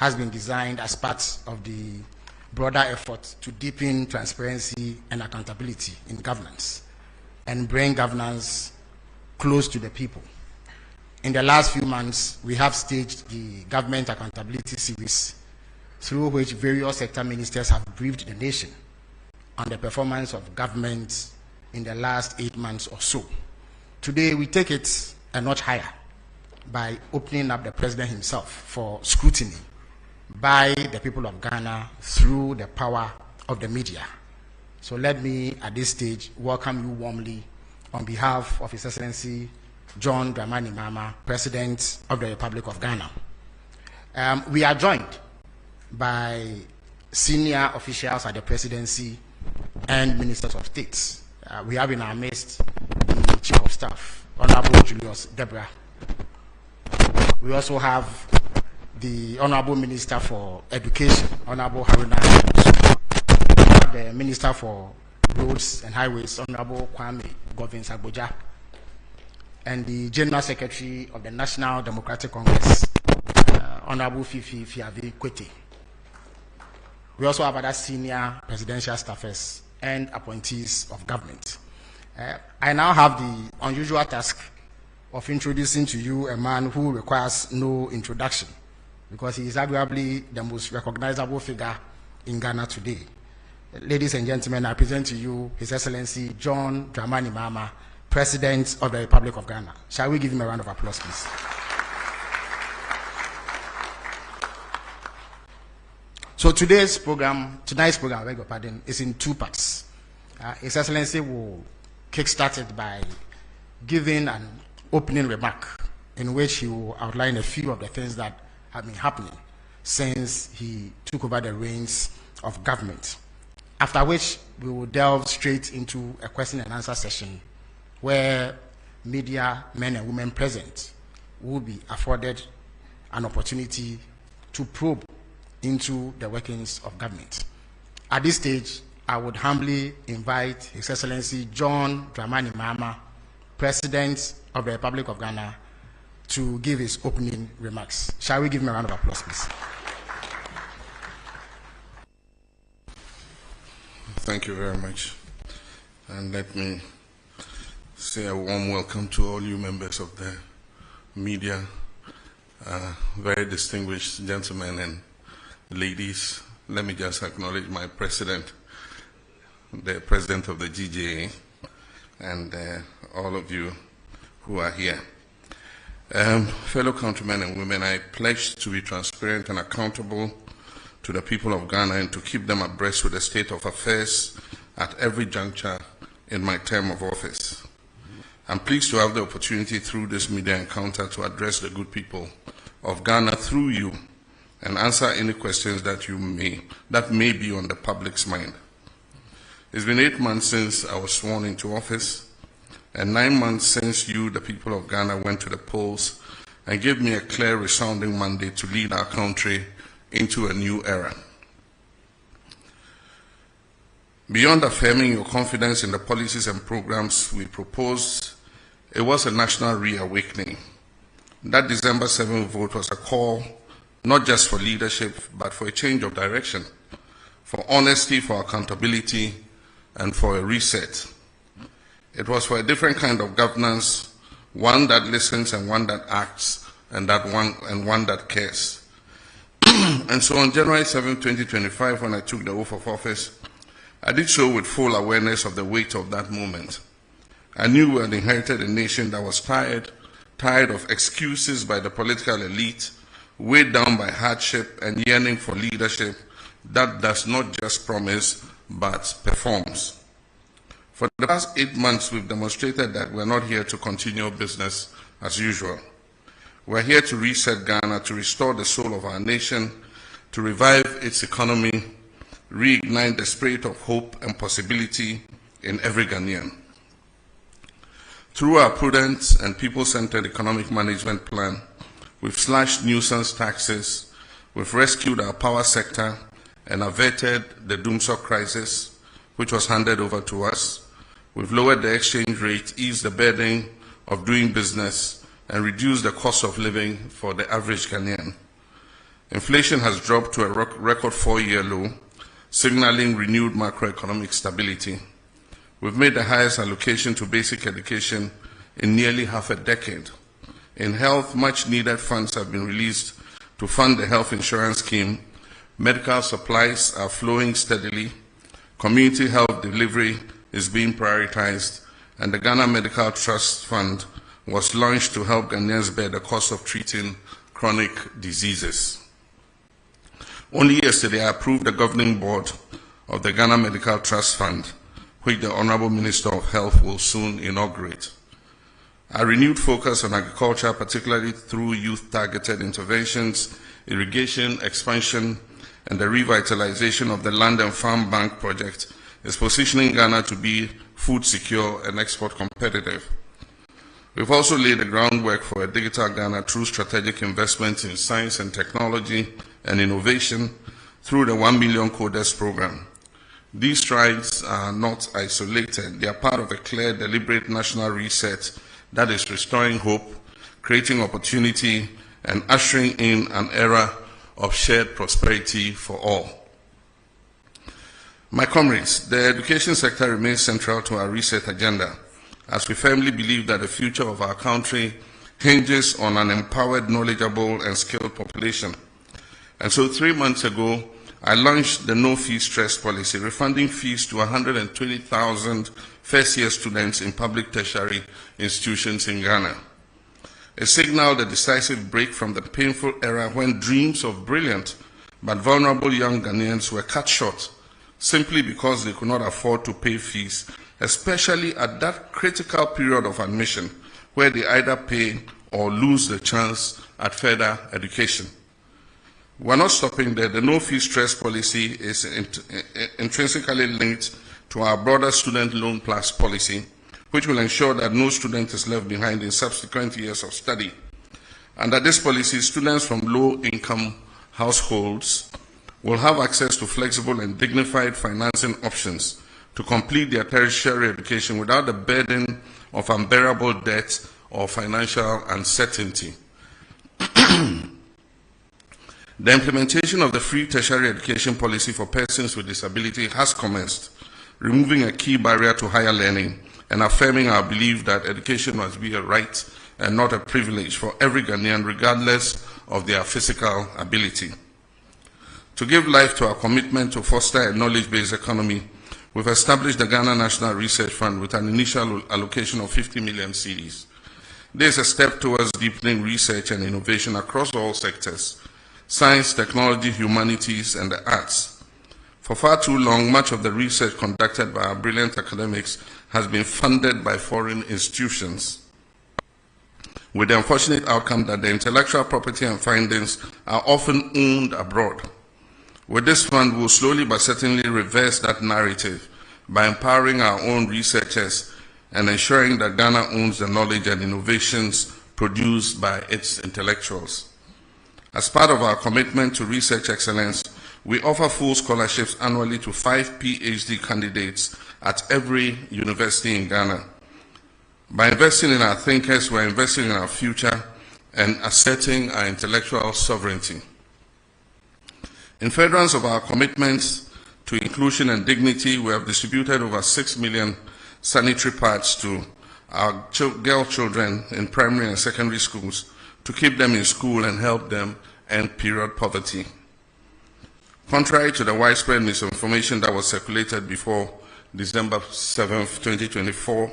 has been designed as part of the broader effort to deepen transparency and accountability in governance and bring governance close to the people. In the last few months, we have staged the Government Accountability Series, through which various sector ministers have briefed the nation on the performance of government in the last 8 months or so. Today, we take it a notch higher by opening up the president himself for scrutiny by the people of Ghana through the power of the media. So let me, at this stage, welcome you warmly on behalf of His Excellency John Dramani Mahama, President of the Republic of Ghana. We are joined by senior officials at the presidency and ministers of state. We have in our midst the Chief of Staff, Honorable Julius Debra. We also have the Honorable Minister for Education, Honorable Haruna, the Minister for Roads and Highways, Honorable Kwame Govins-Agboja, and the General Secretary of the National Democratic Congress, Honorable Fifi Fiavi Kwete. We also have other senior presidential staffers and appointees of government. I now have the unusual task of introducing to you a man who requires no introduction, because he is arguably the most recognizable figure in Ghana today. Ladies and gentlemen, I present to you His Excellency John Dramani Mahama, President of the Republic of Ghana. Shall we give him a round of applause, please? So tonight's program, I beg your pardon, is in 2 parts. His Excellency will kickstart it by giving an opening remark in which he will outline a few of the things that have been happening since he took over the reins of government. After which we will delve straight into a question and answer session where media men and women present will be afforded an opportunity to probe into the workings of government. At this stage, I would humbly invite His Excellency John Dramani Mahama, President of the Republic of Ghana, to give his opening remarks. Shall we give him a round of applause, please? Thank you very much. And let me say a warm welcome to all you members of the media, very distinguished gentlemen and ladies. Let me just acknowledge my president, the president of the GJA, and all of you who are here. Fellow countrymen and women, I pledge to be transparent and accountable to the people of Ghana and to keep them abreast with the state of affairs at every juncture in my term of office. I'm pleased to have the opportunity through this media encounter to address the good people of Ghana through you and answer any questions that may be on the public's mind. It's been 8 months since I was sworn into office, and 9 months since you, the people of Ghana, went to the polls and gave me a clear, resounding mandate to lead our country into a new era. Beyond affirming your confidence in the policies and programs we proposed, it was a national reawakening. That December 7th vote was a call not just for leadership, but for a change of direction, for honesty, for accountability, and for a reset. It was for a different kind of governance, one that listens and one that acts, and one that cares. And so on January 7, 2025, when I took the oath of office, I did so with full awareness of the weight of that moment. I knew we had inherited a nation that was tired of excuses by the political elite, weighed down by hardship and yearning for leadership that does not just promise, but performs. For the past 8 months, we've demonstrated that we're not here to continue business as usual. We're here to reset Ghana, to restore the soul of our nation, to revive its economy, reignite the spirit of hope and possibility in every Ghanaian. Through our prudent and people-centered economic management plan, we've slashed nuisance taxes, we've rescued our power sector and averted the doomsday crisis, which was handed over to us. We've lowered the exchange rate, eased the burden of doing business, and reduced the cost of living for the average Ghanaian. Inflation has dropped to a record 4-year low, signaling renewed macroeconomic stability. We've made the highest allocation to basic education in nearly half a decade. In health, much needed funds have been released to fund the health insurance scheme. Medical supplies are flowing steadily. Community health delivery is being prioritized, and the Ghana Medical Trust Fund was launched to help Ghanaians bear the cost of treating chronic diseases. Only yesterday, I approved the governing board of the Ghana Medical Trust Fund, which the Honorable Minister of Health will soon inaugurate. Our renewed focus on agriculture, particularly through youth-targeted interventions, irrigation, expansion, and the revitalization of the Land and Farm Bank project, is positioning Ghana to be food secure and export competitive. We've also laid the groundwork for a digital Ghana through strategic investments in science and technology and innovation through the 1 Million Coders program. These strides are not isolated. They are part of a clear, deliberate national reset that is restoring hope, creating opportunity, and ushering in an era of shared prosperity for all. My comrades, the education sector remains central to our reset agenda, as we firmly believe that the future of our country hinges on an empowered, knowledgeable, and skilled population. And so 3 months ago, I launched the no-fee stress policy, refunding fees to 120,000 first-year students in public tertiary institutions in Ghana. It signaled a decisive break from the painful era when dreams of brilliant but vulnerable young Ghanaians were cut short simply because they could not afford to pay fees, especially at that critical period of admission where they either pay or lose the chance at further education. We're not stopping there. The no-fee stress policy is intrinsically linked to our broader student loan plus policy, which will ensure that no student is left behind in subsequent years of study. Under this policy, students from low-income households will have access to flexible and dignified financing options to complete their tertiary education without the burden of unbearable debt or financial uncertainty. The implementation of the free tertiary education policy for persons with disability has commenced, removing a key barrier to higher learning and affirming our belief that education must be a right and not a privilege for every Ghanaian, regardless of their physical ability. To give life to our commitment to foster a knowledge-based economy, we've established the Ghana National Research Fund with an initial allocation of 50 million cedis. This is a step towards deepening research and innovation across all sectors: science, technology, humanities, and the arts. For far too long, much of the research conducted by our brilliant academics has been funded by foreign institutions, with the unfortunate outcome that the intellectual property and findings are often owned abroad. With this fund, we'll slowly but certainly reverse that narrative by empowering our own researchers and ensuring that Ghana owns the knowledge and innovations produced by its intellectuals. As part of our commitment to research excellence, we offer full scholarships annually to 5 PhD candidates at every university in Ghana. By investing in our thinkers, we're investing in our future and asserting our intellectual sovereignty. In furtherance of our commitments to inclusion and dignity, we have distributed over 6 million sanitary pads to our girl children in primary and secondary schools to keep them in school and help them end period poverty. Contrary to the widespread misinformation that was circulated before December 7, 2024,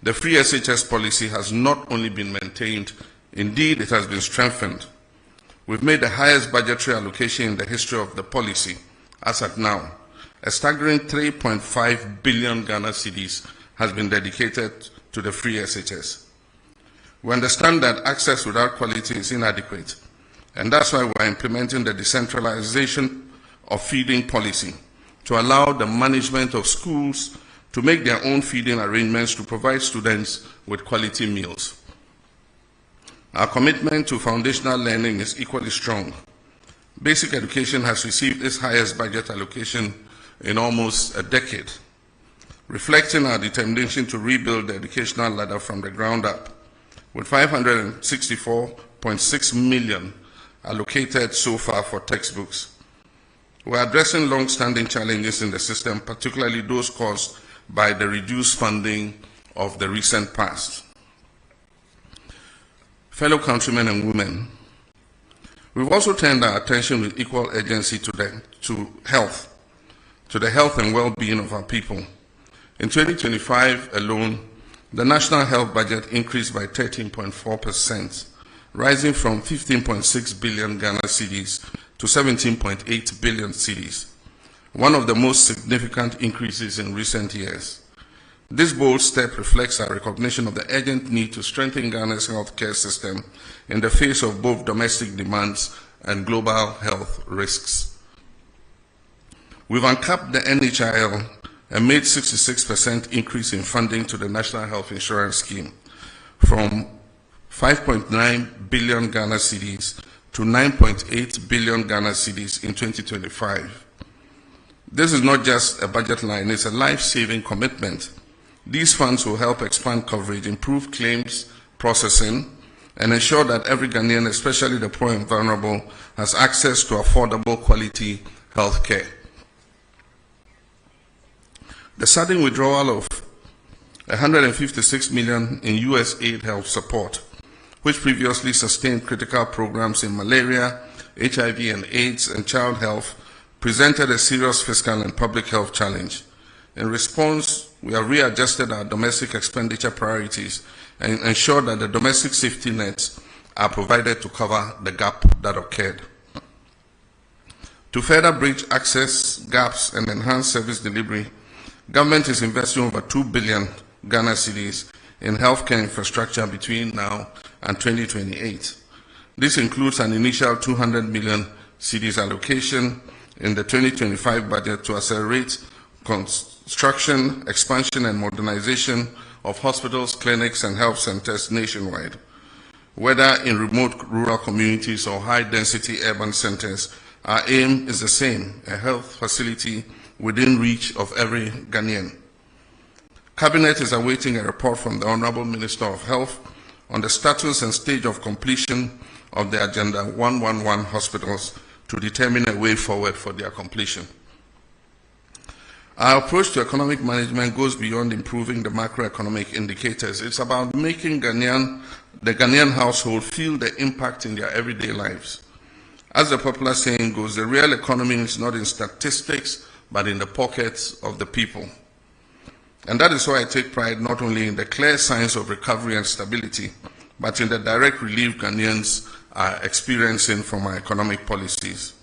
the free SHS policy has not only been maintained, indeed it has been strengthened. We've made the highest budgetary allocation in the history of the policy, as at now. A staggering 3.5 billion Ghana cedis has been dedicated to the free SHS. We understand that access without quality is inadequate, and that's why we're implementing the decentralization of feeding policy to allow the management of schools to make their own feeding arrangements to provide students with quality meals. Our commitment to foundational learning is equally strong. Basic education has received its highest budget allocation in almost a decade, reflecting our determination to rebuild the educational ladder from the ground up, with 564.6 million allocated so far for textbooks. We are addressing long-standing challenges in the system, particularly those caused by the reduced funding of the recent past. Fellow countrymen and women, we've also turned our attention with equal urgency to the health and well-being of our people. In 2025 alone, the national health budget increased by 13.4%, rising from 15.6 billion Ghana cedis to 17.8 billion cedis, one of the most significant increases in recent years. This bold step reflects our recognition of the urgent need to strengthen Ghana's healthcare system in the face of both domestic demands and global health risks. We've uncapped the NHIL and made 66% increase in funding to the National Health Insurance Scheme from 5.9 billion Ghana cedis to 9.8 billion Ghana cedis in 2025. This is not just a budget line, it's a life-saving commitment. These funds will help expand coverage, improve claims processing, and ensure that every Ghanaian, especially the poor and vulnerable, has access to affordable quality health care. The sudden withdrawal of $156 million in US aid health support, which previously sustained critical programs in malaria, HIV and AIDS, and child health, presented a serious fiscal and public health challenge. In response, we have readjusted our domestic expenditure priorities and ensured that the domestic safety nets are provided to cover the gap that occurred. To further bridge access gaps and enhance service delivery, government is investing over 2 billion Ghana cedis in healthcare infrastructure between now and 2028. This includes an initial 200 million cedis allocation in the 2025 budget to accelerate construction, expansion, and modernization of hospitals, clinics, and health centers nationwide. Whether in remote rural communities or high-density urban centers, our aim is the same: a health facility within reach of every Ghanaian. Cabinet is awaiting a report from the Honorable Minister of Health on the status and stage of completion of the Agenda 111 hospitals to determine a way forward for their completion. Our approach to economic management goes beyond improving the macroeconomic indicators. It's about making the Ghanaian household feel the impact in their everyday lives. As the popular saying goes, the real economy is not in statistics, but in the pockets of the people. And that is why I take pride not only in the clear signs of recovery and stability, but in the direct relief Ghanaians are experiencing from our economic policies.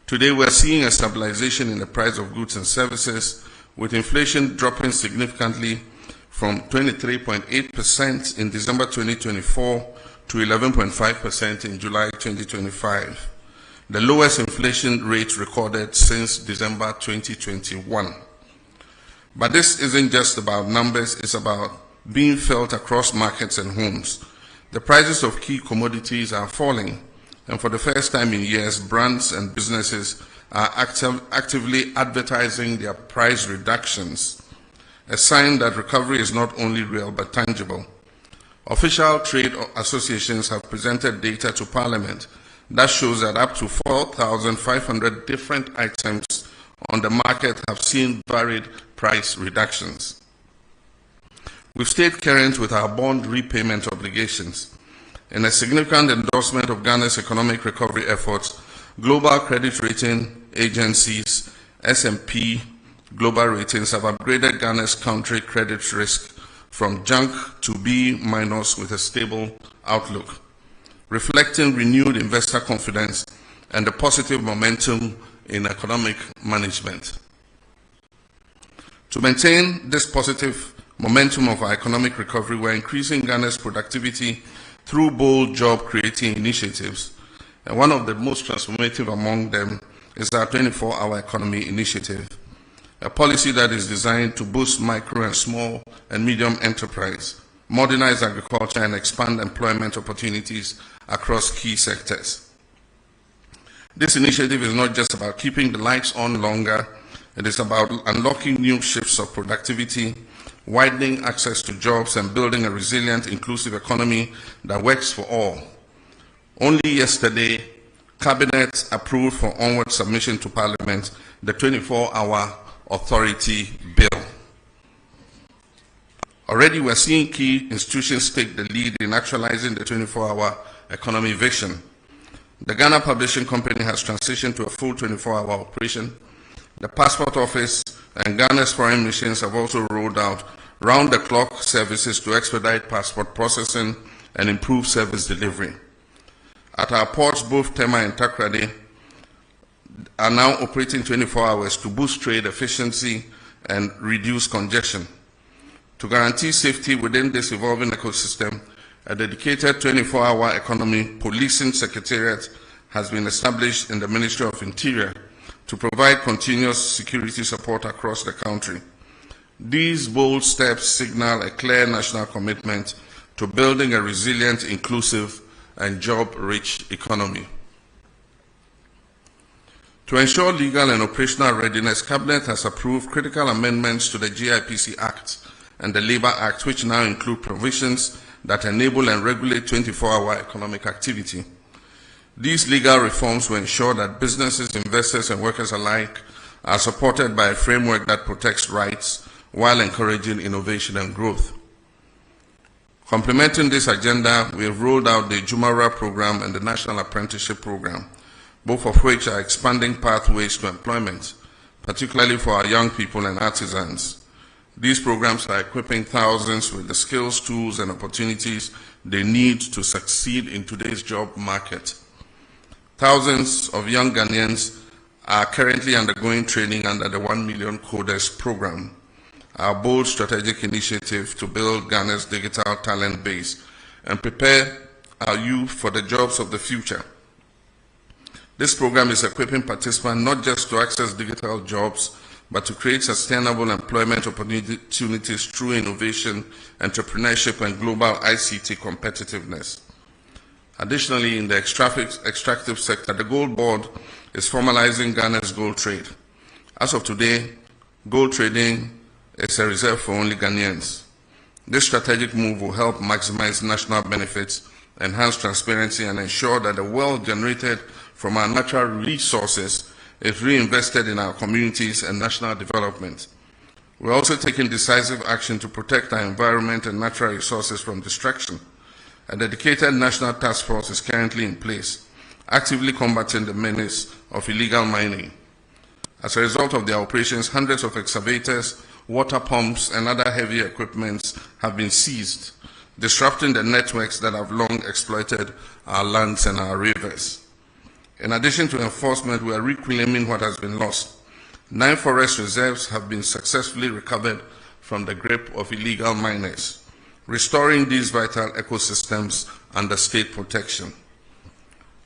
Today, we are seeing a stabilization in the price of goods and services, with inflation dropping significantly from 23.8% in December 2024 to 11.5% in July 2025, the lowest inflation rate recorded since December 2021. But this isn't just about numbers, it's about being felt across markets and homes. The prices of key commodities are falling, and for the first time in years, brands and businesses are actively advertising their price reductions, a sign that recovery is not only real but tangible. Official trade associations have presented data to Parliament that shows that up to 4,500 different items on the market have seen varied price reductions. We've stayed current with our bond repayment obligations. In a significant endorsement of Ghana's economic recovery efforts, global credit rating agencies, S&P Global Ratings, have upgraded Ghana's country credit risk from junk to B- with a stable outlook, reflecting renewed investor confidence and the positive momentum in economic management. To maintain this positive momentum of our economic recovery, we're increasing Ghana's productivity through bold job-creating initiatives. And one of the most transformative among them is our 24-hour economy initiative, a policy that is designed to boost micro and small and medium enterprise, modernize agriculture, and expand employment opportunities across key sectors. This initiative is not just about keeping the lights on longer, it is about unlocking new shifts of productivity, widening access to jobs, and building a resilient, inclusive economy that works for all. Only yesterday, Cabinet approved for onward submission to Parliament the 24-hour authority bill. Already we're seeing key institutions take the lead in actualizing the 24-hour economy vision. The Ghana Publishing Company has transitioned to a full 24-hour operation. The Passport Office and Ghana's foreign missions have also rolled out round-the-clock services to expedite passport processing and improve service delivery. At our ports, both Tema and Takrady are now operating 24 hours to boost trade efficiency and reduce congestion. To guarantee safety within this evolving ecosystem, a dedicated 24-hour economy policing secretariat has been established in the Ministry of Interior to provide continuous security support across the country. These bold steps signal a clear national commitment to building a resilient, inclusive, and job-rich economy. To ensure legal and operational readiness, Cabinet has approved critical amendments to the GIPC Act and the Labour Act, which now include provisions that enable and regulate 24-hour economic activity. These legal reforms will ensure that businesses, investors, and workers alike are supported by a framework that protects rights while encouraging innovation and growth. Complementing this agenda, we have rolled out the Jumara program and the National Apprenticeship program, both of which are expanding pathways to employment, particularly for our young people and artisans. These programs are equipping thousands with the skills, tools, and opportunities they need to succeed in today's job market. Thousands of young Ghanaians are currently undergoing training under the 1 Million Coders program, our bold strategic initiative to build Ghana's digital talent base and prepare our youth for the jobs of the future. This program is equipping participants not just to access digital jobs, but to create sustainable employment opportunities through innovation, entrepreneurship, and global ICT competitiveness. Additionally, in the extractive sector, the Gold Board is formalizing Ghana's gold trade. As of today, gold trading is a reserve for only Ghanaians. This strategic move will help maximize national benefits, enhance transparency, and ensure that the wealth generated from our natural resources is reinvested in our communities and national development. We're also taking decisive action to protect our environment and natural resources from destruction. A dedicated national task force is currently in place, actively combating the menace of illegal mining. As a result of their operations, hundreds of excavators, water pumps, and other heavy equipment have been seized, disrupting the networks that have long exploited our lands and our rivers. In addition to enforcement, we are reclaiming what has been lost. 9 forest reserves have been successfully recovered from the grip of illegal miners, restoring these vital ecosystems under state protection.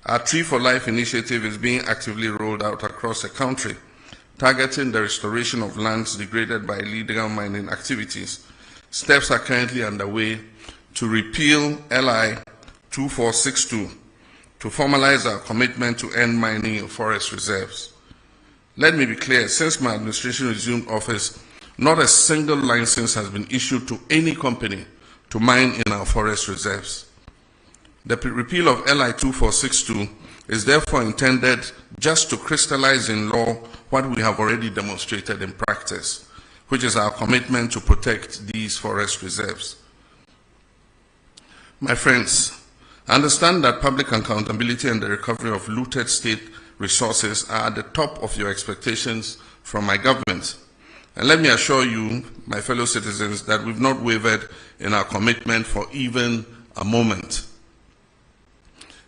Our Tree for Life initiative is being actively rolled out across the country, targeting the restoration of lands degraded by illegal mining activities. Steps are currently underway to repeal LI 2462 to formalize our commitment to end mining in forest reserves. Let me be clear, since my administration resumed office, not a single license has been issued to any company to mine in our forest reserves. The repeal of LI 2462 is therefore intended just to crystallize in law what we have already demonstrated in practice, which is our commitment to protect these forest reserves. My friends, understand that public accountability and the recovery of looted state resources are at the top of your expectations from my government. And let me assure you, my fellow citizens, that we've not wavered in our commitment for even a moment.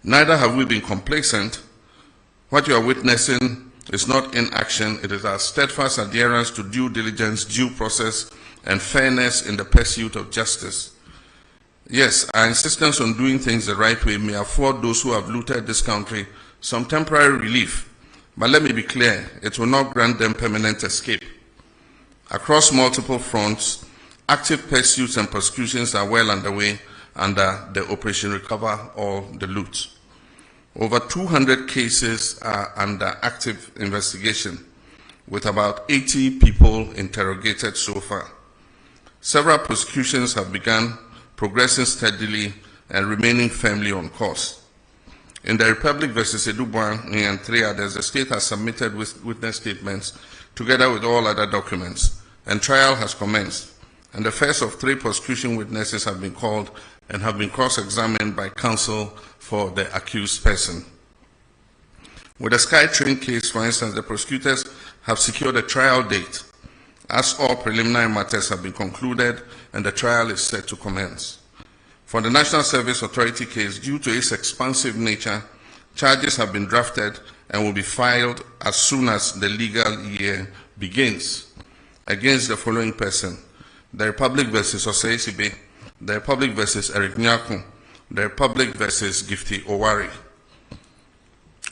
Neither have we been complacent. What you are witnessing is not inaction, it is our steadfast adherence to due diligence, due process, and fairness in the pursuit of justice. Yes, our insistence on doing things the right way may afford those who have looted this country some temporary relief, but let me be clear, it will not grant them permanent escape. Across multiple fronts, active pursuits and prosecutions are well underway under the Operation Recover All the Loot. Over 200 cases are under active investigation, with about 80 people interrogated so far. Several prosecutions have begun, progressing steadily and remaining firmly on course. In the Republic versus Edubuan and 3 others, the state has submitted witness statements together with all other documents, and trial has commenced. And the first of 3 prosecution witnesses have been called and have been cross-examined by counsel for the accused person. With the SkyTrain case, for instance, the prosecutors have secured a trial date, as all preliminary matters have been concluded and the trial is set to commence. For the National Service Authority case, due to its expansive nature, charges have been drafted and will be filed as soon as the legal year begins against the following person: the Republic versus Osei Sibe, the Republic versus Eric Nyako, the Republic versus Gifty Owari.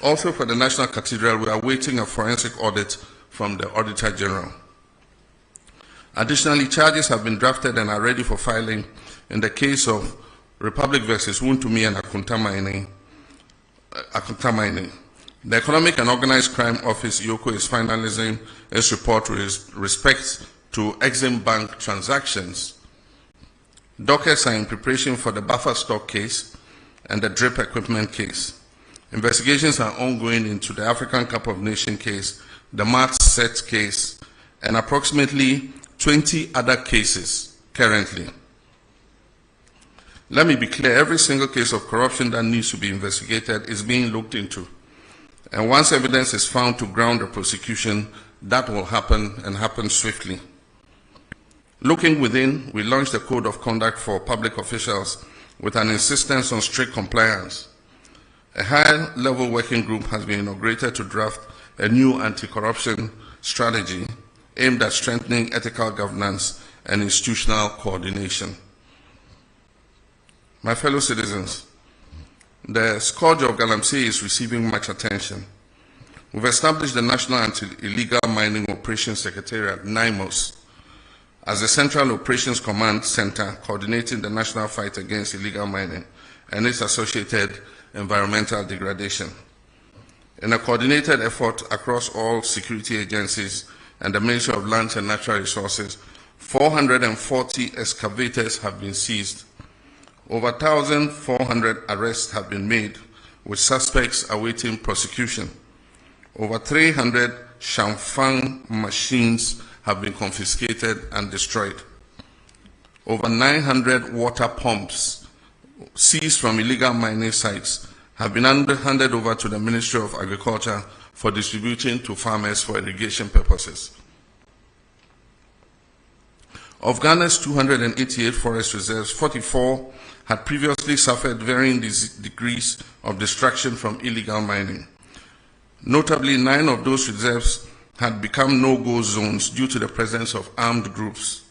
Also for the National Cathedral, we are awaiting a forensic audit from the Auditor General. Additionally, charges have been drafted and are ready for filing in the case of Republic versus Wuntumi and Akunta Mining. The Economic and Organized Crime Office, EOCO, is finalizing its report with respect to Exim Bank transactions. Dockets are in preparation for the buffer stock case and the drip equipment case. Investigations are ongoing into the African Cup of Nations case, the Mart Set case, and approximately 20 other cases currently. Let me be clear, every single case of corruption that needs to be investigated is being looked into. And once evidence is found to ground the prosecution, that will happen and happen swiftly. Looking within, we launched a code of conduct for public officials with an insistence on strict compliance. A high-level working group has been inaugurated to draft a new anti-corruption strategy aimed at strengthening ethical governance and institutional coordination. My fellow citizens, the scourge of Galamsey is receiving much attention. We've established the National Anti-Illegal Mining Operations Secretariat, NIMOS, as the Central Operations Command Center coordinating the national fight against illegal mining and its associated environmental degradation. In a coordinated effort across all security agencies and the Ministry of Lands and Natural Resources, 440 excavators have been seized. Over 1,400 arrests have been made, with suspects awaiting prosecution. Over 300 Shamfang machines have been confiscated and destroyed. Over 900 water pumps seized from illegal mining sites have been handed over to the Ministry of Agriculture for distributing to farmers for irrigation purposes. Of Ghana's 288 forest reserves, 44 had previously suffered varying degrees of destruction from illegal mining. Notably, 9 of those reserves had become no-go zones due to the presence of armed groups.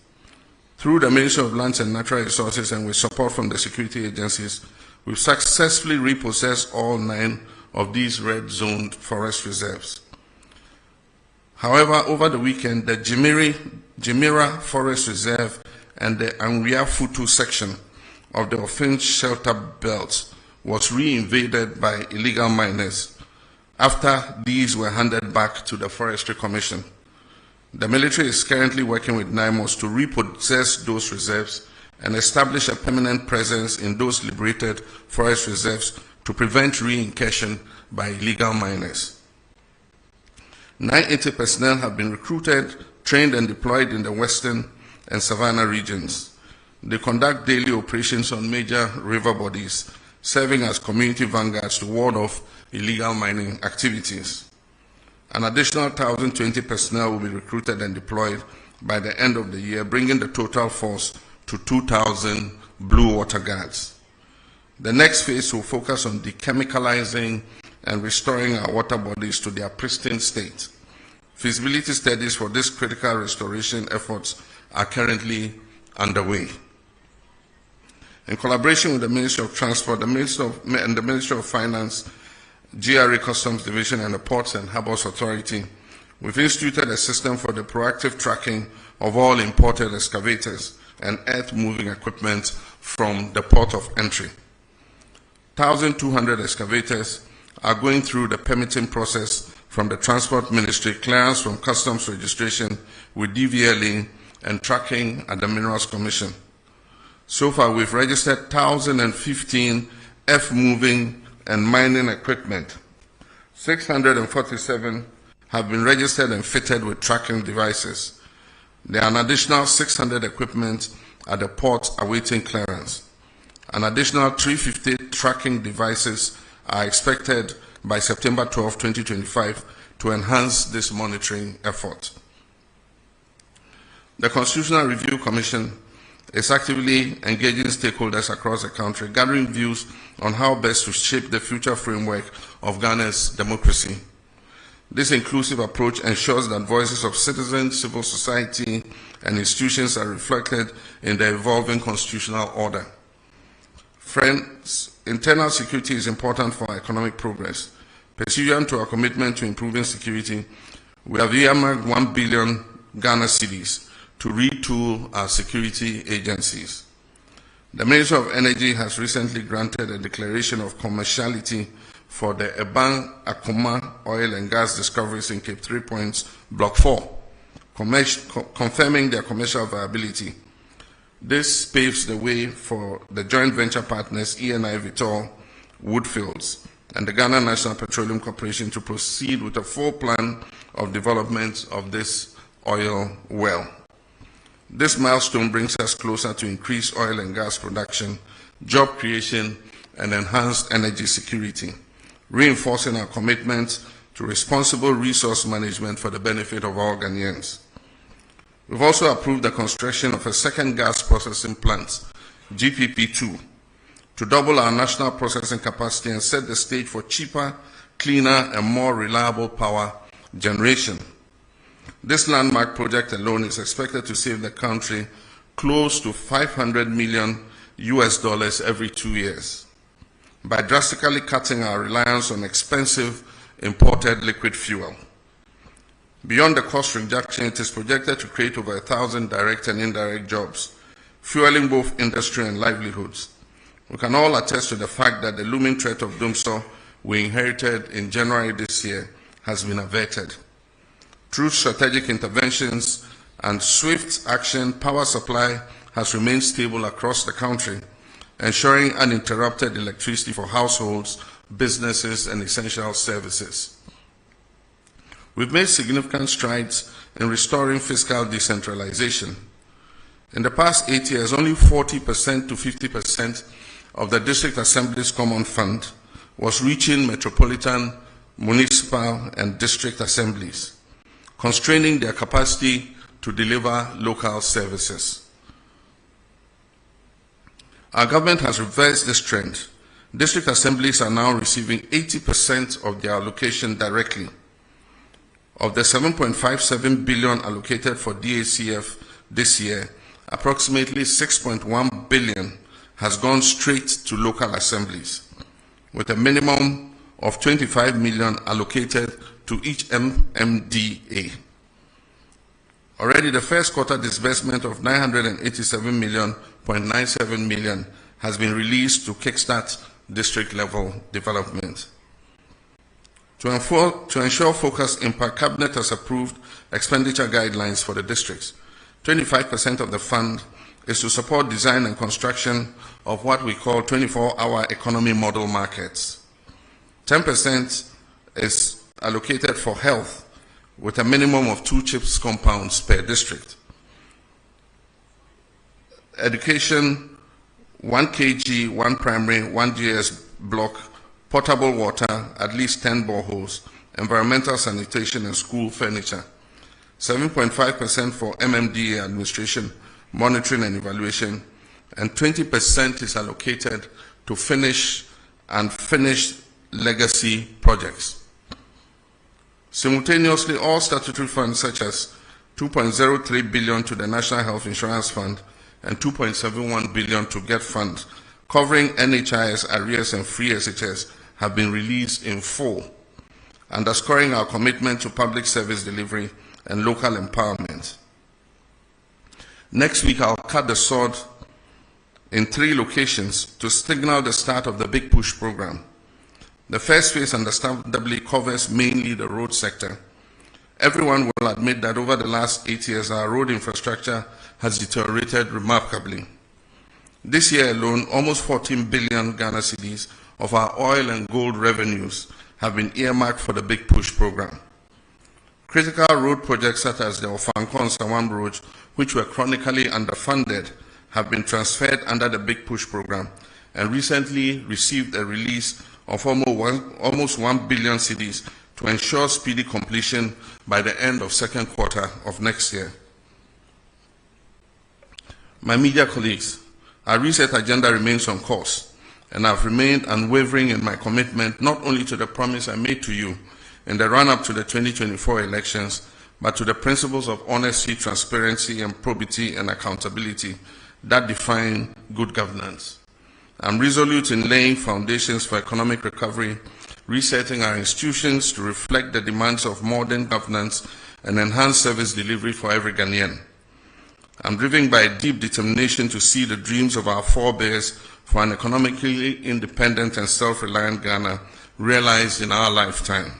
Through the Ministry of Lands and Natural Resources and with support from the security agencies, we've successfully repossessed all 9 of these red-zoned forest reserves. However, over the weekend, the Jimira Forest Reserve and the Anria Futu section of the Offense Shelter Belt was re-invaded by illegal miners after these were handed back to the Forestry Commission. The military is currently working with NIMOS to repossess those reserves and establish a permanent presence in those liberated forest reserves to prevent re-incursion by illegal miners. 980 personnel have been recruited, trained and deployed in the Western and Savannah regions. They conduct daily operations on major river bodies, serving as community vanguards to ward off illegal mining activities. An additional 1,020 personnel will be recruited and deployed by the end of the year, bringing the total force to 2,000 blue water guards. The next phase will focus on dechemicalizing and restoring our water bodies to their pristine state. Feasibility studies for this critical restoration efforts are currently underway. In collaboration with the Ministry of Transport, the Ministry of Finance, GRA Customs Division, and the Ports and Harbours Authority, we've instituted a system for the proactive tracking of all imported excavators and earth-moving equipment from the port of entry. 1,200 excavators are going through the permitting process from the Transport Ministry, clearance from Customs registration with DVLA, and tracking at the Minerals Commission. So far, we've registered 1,015 earth-moving and mining equipment. 647 have been registered and fitted with tracking devices. There are an additional 600 equipment at the port awaiting clearance. An additional 350 tracking devices are expected by September 12, 2025 to enhance this monitoring effort. The Constitutional Review Commission is actively engaging stakeholders across the country, gathering views on how best to shape the future framework of Ghana's democracy. This inclusive approach ensures that voices of citizens, civil society, and institutions are reflected in the evolving constitutional order. Friends, internal security is important for our economic progress. Pursuant to our commitment to improving security, we have earmarked 1 billion Ghana cedis to retool our security agencies. The Ministry of Energy has recently granted a declaration of commerciality for the Eban-Akoma oil and gas discoveries in Cape 3 Points, Block 4, confirming their commercial viability. This paves the way for the joint venture partners ENI Vitol, Woodfields, and the Ghana National Petroleum Corporation to proceed with a full plan of development of this oil well. This milestone brings us closer to increased oil and gas production, job creation, and enhanced energy security, reinforcing our commitment to responsible resource management for the benefit of all Ghanaians. We've also approved the construction of a second gas processing plant, GPP2, to double our national processing capacity and set the stage for cheaper, cleaner, and more reliable power generation. This landmark project alone is expected to save the country close to $500 million every 2 years by drastically cutting our reliance on expensive imported liquid fuel. Beyond the cost reduction, it is projected to create over 1,000 direct and indirect jobs, fueling both industry and livelihoods. We can all attest to the fact that the looming threat of doomsday we inherited in January this year has been averted. Through strategic interventions and swift action, power supply has remained stable across the country, ensuring uninterrupted electricity for households, businesses, and essential services. We've made significant strides in restoring fiscal decentralization. In the past 8 years, only 40% to 50% of the District Assembly's Common Fund was reaching metropolitan, municipal, and district assemblies, constraining their capacity to deliver local services. Our government has reversed this trend. District assemblies are now receiving 80% of their allocation directly. Of the 7.57 billion allocated for DACF this year, approximately 6.1 billion has gone straight to local assemblies, with a minimum of 25 million allocated to each MMDA. Already the first quarter disbursement of 987.97 million has been released to kickstart district level development. To ensure focused impact, Cabinet has approved expenditure guidelines for the districts. 25% of the fund is to support design and construction of what we call 24-hour economy model markets. 10% is allocated for health, with a minimum of 2 CHIPS compounds per district. Education, 1 kg, 1 primary, 1 GS block, potable water, at least 10 boreholes, environmental sanitation and school furniture. 7.5% for MMDA administration, monitoring and evaluation, and 20% is allocated to finished legacy projects. Simultaneously, all statutory funds such as 2.03 billion to the National Health Insurance Fund and 2.71 billion to GET Fund, covering NHIS, arrears, and free SHS, have been released in full, underscoring our commitment to public service delivery and local empowerment. Next week, I'll cut the sword in 3 locations to signal the start of the Big Push program. The first phase understandably covers mainly the road sector. Everyone will admit that over the last 8 years, our road infrastructure has deteriorated remarkably. This year alone, almost 14 billion Ghana cedis, of our oil and gold revenues have been earmarked for the Big Push program. Critical road projects such as the Ofankon-Sawam Road, which were chronically underfunded, have been transferred under the Big Push program and recently received a release of almost 1 billion cedis to ensure speedy completion by the end of second quarter of next year. My media colleagues, our reset agenda remains on course, and I've remained unwavering in my commitment not only to the promise I made to you in the run-up to the 2024 elections, but to the principles of honesty, transparency, and probity and accountability that define good governance. I'm resolute in laying foundations for economic recovery, resetting our institutions to reflect the demands of modern governance and enhanced service delivery for every Ghanaian. I'm driven by a deep determination to see the dreams of our forebears for an economically independent and self-reliant Ghana realized in our lifetime.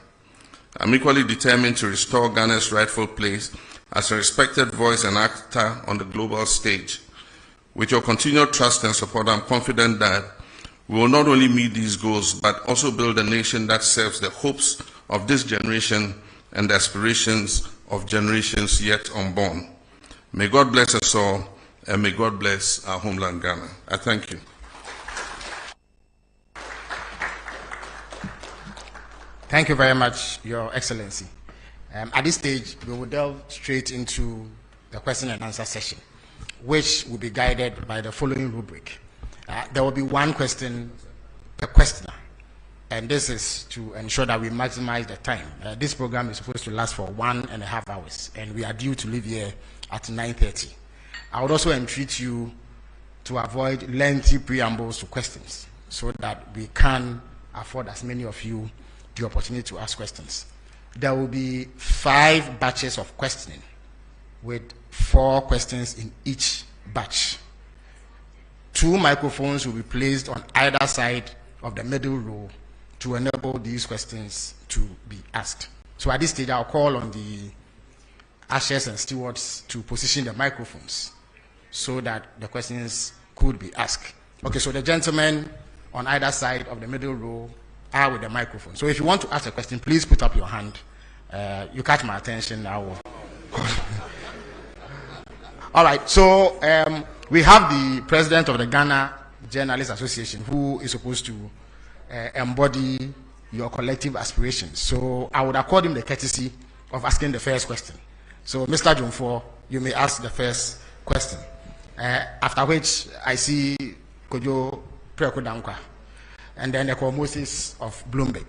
I'm equally determined to restore Ghana's rightful place as a respected voice and actor on the global stage. With your continued trust and support, I'm confident that we will not only meet these goals, but also build a nation that serves the hopes of this generation and the aspirations of generations yet unborn. May God bless us all, and may God bless our homeland, Ghana. I thank you. Thank you very much, Your Excellency. At this stage, we will delve straight into the question and answer session, which will be guided by the following rubric. There will be one question per questioner, and this is to ensure that we maximize the time. This program is supposed to last for 1.5 hours, and we are due to leave here at 9:30. I would also entreat you to avoid lengthy preambles to questions so that we can afford as many of you the opportunity to ask questions. There will be 5 batches of questioning with 4 questions in each batch. 2 microphones will be placed on either side of the middle row to enable these questions to be asked. So at this stage, I'll call on the ushers and stewards to position the microphones so that the questions could be asked. Okay, so the gentlemen on either side of the middle row are with the microphone. So if you want to ask a question, please put up your hand. You catch my attention now. All right, so we have the president of the Ghana Journalists Association who is supposed to embody your collective aspirations. So I would accord him the courtesy of asking the first question. So Mr. Jomfo, you may ask the first question. After which I see Kojo Prekodankwa, and then the Moses of Bloomberg,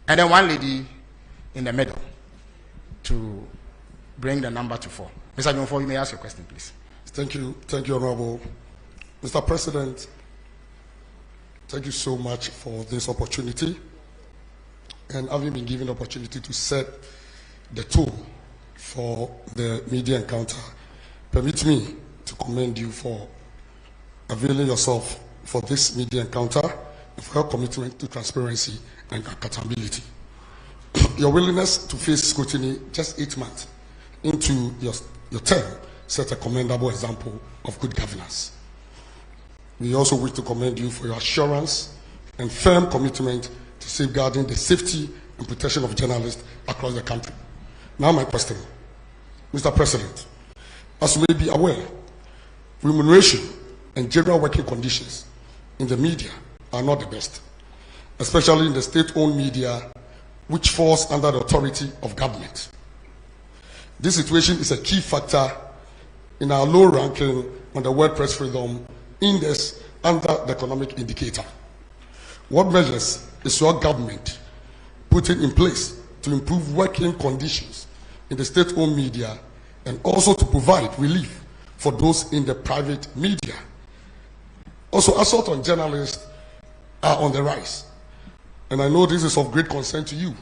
and then one lady in the middle to bring the number to 4. Mr. Jomfo, you may ask your question, please. Thank you, Honorable. Mr. President, thank you so much for this opportunity, and having been given the opportunity to set the tone for the media encounter. Permit me to commend you for availing yourself for this media encounter and for your commitment to transparency and accountability. Your willingness to face scrutiny just 8 months into your term set a commendable example of good governance. We also wish to commend you for your assurance and firm commitment to safeguarding the safety and protection of journalists across the country. Now my question, Mr. President, as you may be aware, remuneration and general working conditions in the media are not the best, especially in the state-owned media, which falls under the authority of government. This situation is a key factor in our low ranking on the World Press Freedom Index under the economic indicator. What measures is your government putting in place to improve working conditions in the state-owned media and also to provide relief for those in the private media? Also, assault on journalists are on the rise, and I know this is of great concern to you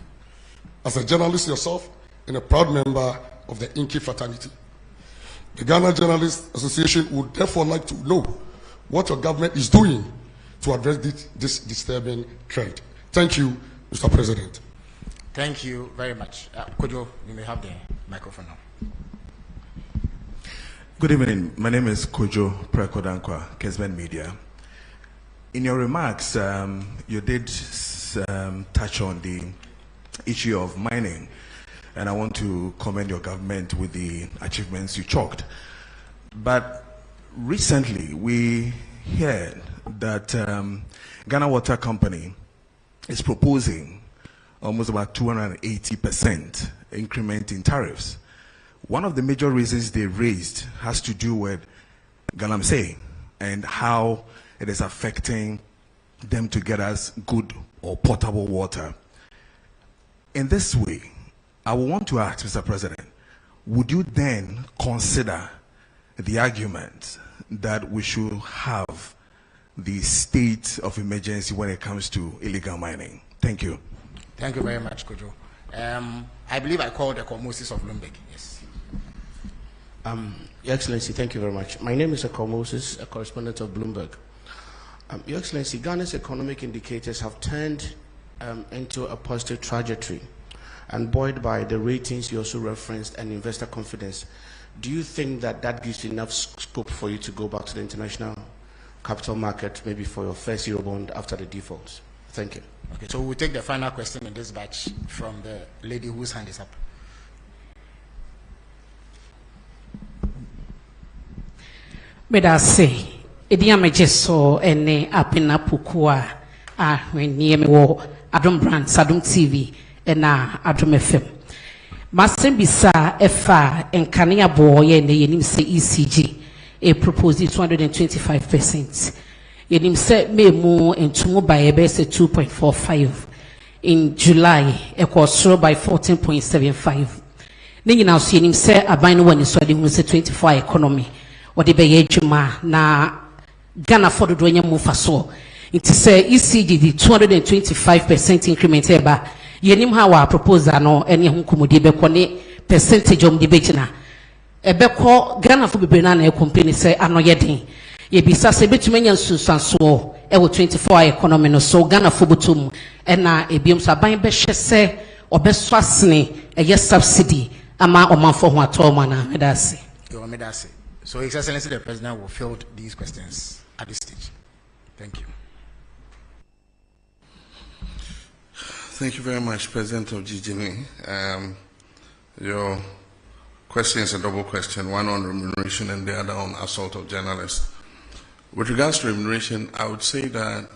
as a journalist yourself and a proud member of the Inky fraternity. The Ghana Journalists Association would therefore like to know what your government is doing to address this disturbing trend. Thank you, Mr. President. Thank you very much. Kojo, you may have the microphone now. Good evening. My name is Kojo Prekodankwa, Kesman Media. In your remarks, you did touch on the issue of mining, and I want to commend your government with the achievements you chalked. But recently, we heard that Ghana Water Company is proposing almost about 280% increment in tariffs. One of the major reasons they raised has to do with Galamsey and how it is affecting them to get us good or potable water. In this way, I would want to ask, Mr. President, would you then consider the argument that we should have the state of emergency when it comes to illegal mining? Thank you. Thank you very much, Kojo. I believe I called the Moses of Bloomberg. Yes. Your Excellency, thank you very much. My name is Akol Moses, a correspondent of Bloomberg. Your Excellency, Ghana's economic indicators have turned into a positive trajectory, and buoyed by the ratings you also referenced and investor confidence. Do you think that that gives enough scope for you to go back to the international capital market, maybe for your first Eurobond after the defaults? Thank you. Okay, so we'll take the final question in this batch from the lady whose hand is up. Medase, Idiame Jeso, ene apina pukua, when ye me wo, Adom Brand, Sadum TV, and Adom FM. Masembisa Efa and Kania boy and the Yenim say ECG, a proposed 225%. Yenim said me more and tomorrow by a base 2.45. In July, it was through by 14.75. Then you now see him say a bino one is already 24 economy. What the Bayejuma na Ghana for the Donya Mufaso. It say ECG the 225% increment eba. Yenim hawa proposal no any hunkumudi bekone percentage of debate na. Ebeko Ghana for be na company say ano yedin. Ye bisa se betumenya nsunsanso e wo 24 economy no so Ghana for butum e na ebiom saban be hwese obeso asene eye subsidy ama omanfo ho atoma na medase. Medase. So His Excellency the President will field these questions at this stage. Thank you. Thank you very much, President of GGME. Your question is a double question, one on remuneration and the other on assault of journalists. With regards to remuneration, I would say that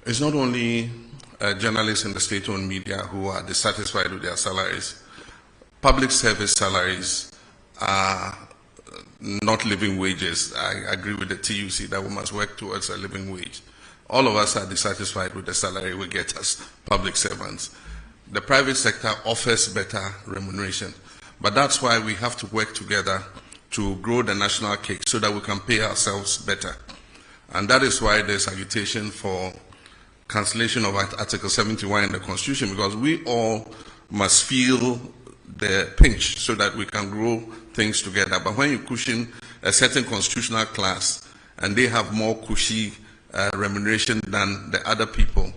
it's not only journalists in the state-owned media who are dissatisfied with their salaries. Public service salaries are not living wages. I agree with the TUC that we must work towards a living wage. All of us are dissatisfied with the salary we get as public servants. The private sector offers better remuneration, but that's why we have to work together to grow the national cake so that we can pay ourselves better. And that is why there's agitation for cancellation of Article 71 in the Constitution, because we all must feel the pinch so that we can grow things together. But when you cushion a certain constitutional class and they have more cushy remuneration than the other people,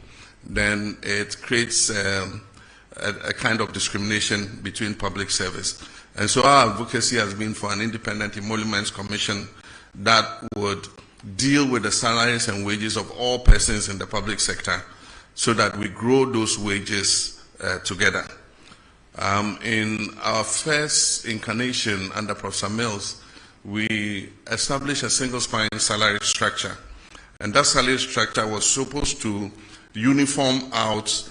then it creates a kind of discrimination between public service. And so our advocacy has been for an independent emoluments commission that would deal with the salaries and wages of all persons in the public sector so that we grow those wages together. In our first incarnation under Professor Mills, we established a single spine salary structure. And that salary structure was supposed to uniform out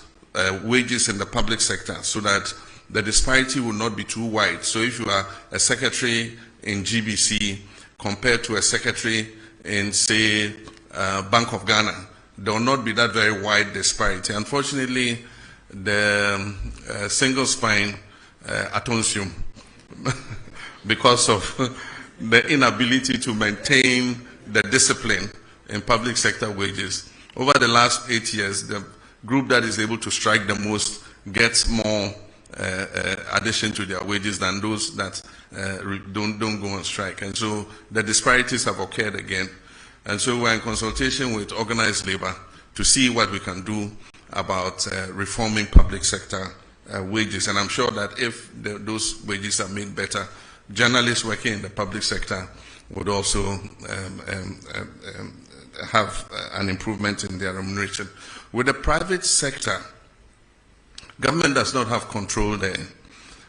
wages in the public sector so that the disparity will not be too wide. So if you are a secretary in GBC compared to a secretary in, say, Bank of Ghana, there will not be that very wide disparity. Unfortunately, the single spine atonsium, because of the inability to maintain the discipline in public sector wages. Over the last 8 years, the group that is able to strike the most gets more addition to their wages than those that don't go on strike. And so the disparities have occurred again. And so we're in consultation with organized labor to see what we can do about reforming public sector wages. And I'm sure that if those wages are made better, journalists working in the public sector would also have an improvement in their remuneration. With the private sector, government does not have control there.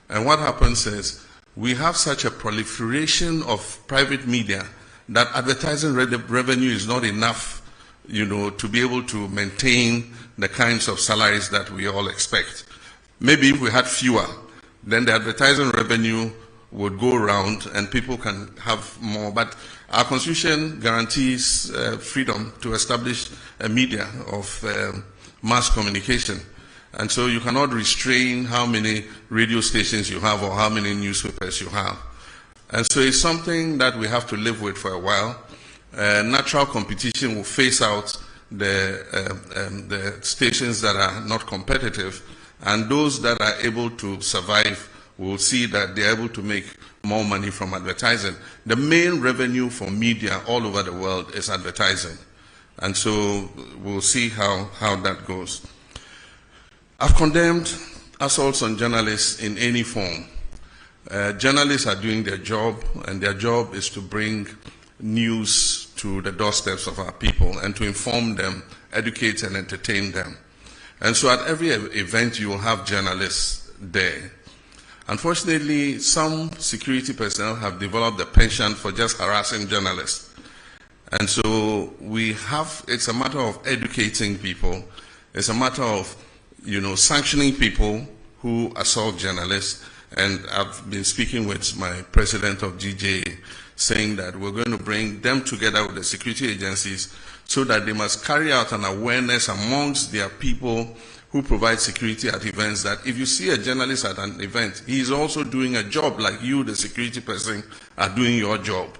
And what happens is we have such a proliferation of private media that advertising revenue is not enough, to be able to maintain the kinds of salaries that we all expect. Maybe if we had fewer, then the advertising revenue would go around and people can have more. But our constitution guarantees freedom to establish a media of mass communication. And so you cannot restrain how many radio stations you have or how many newspapers you have. And so it's something that we have to live with for a while. Natural competition will phase out the stations that are not competitive, and those that are able to survive will see that they're able to make more money from advertising. The main revenue for media all over the world is advertising. And so we'll see how that goes. I've condemned assaults on journalists in any form. Journalists are doing their job, and their job is to bring news to the doorsteps of our people and to inform them, educate and entertain them. And so at every event you will have journalists there. Unfortunately, some security personnel have developed a penchant for just harassing journalists. And so it's a matter of educating people. It's a matter of, sanctioning people who assault journalists. And I've been speaking with my president of GJA, saying that we're going to bring them together with the security agencies so that they must carry out an awareness amongst their people who provide security at events, that if you see a journalist at an event, he is also doing a job like you, the security person, are doing your job.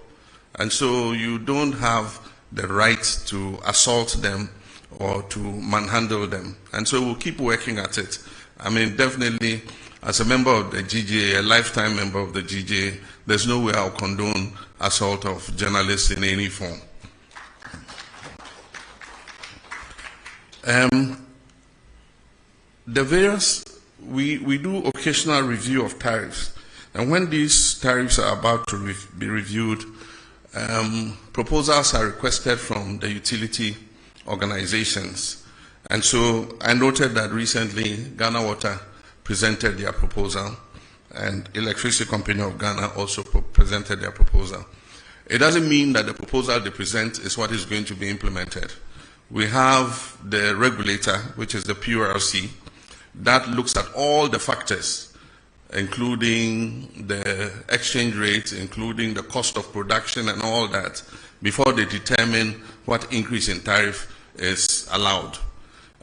And so you don't have the right to assault them or to manhandle them. And so we'll keep working at it. I mean, definitely, as a member of the GJA, a lifetime member of the GJA, there's no way I'll condone assault of journalists in any form. We do occasional review of tariffs. And when these tariffs are about to be reviewed, proposals are requested from the utility organizations. And so I noted that recently Ghana Water presented their proposal, and Electricity Company of Ghana also presented their proposal. It doesn't mean that the proposal they present is what is going to be implemented. We have the regulator, which is the PURC, that looks at all the factors, including the exchange rate, including the cost of production and all that, before they determine what increase in tariff is allowed.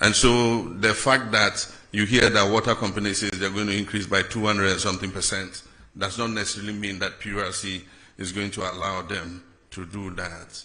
And so the fact that you hear that water companies say they're going to increase by 200 and something% does not necessarily mean that PURC is going to allow them to do that.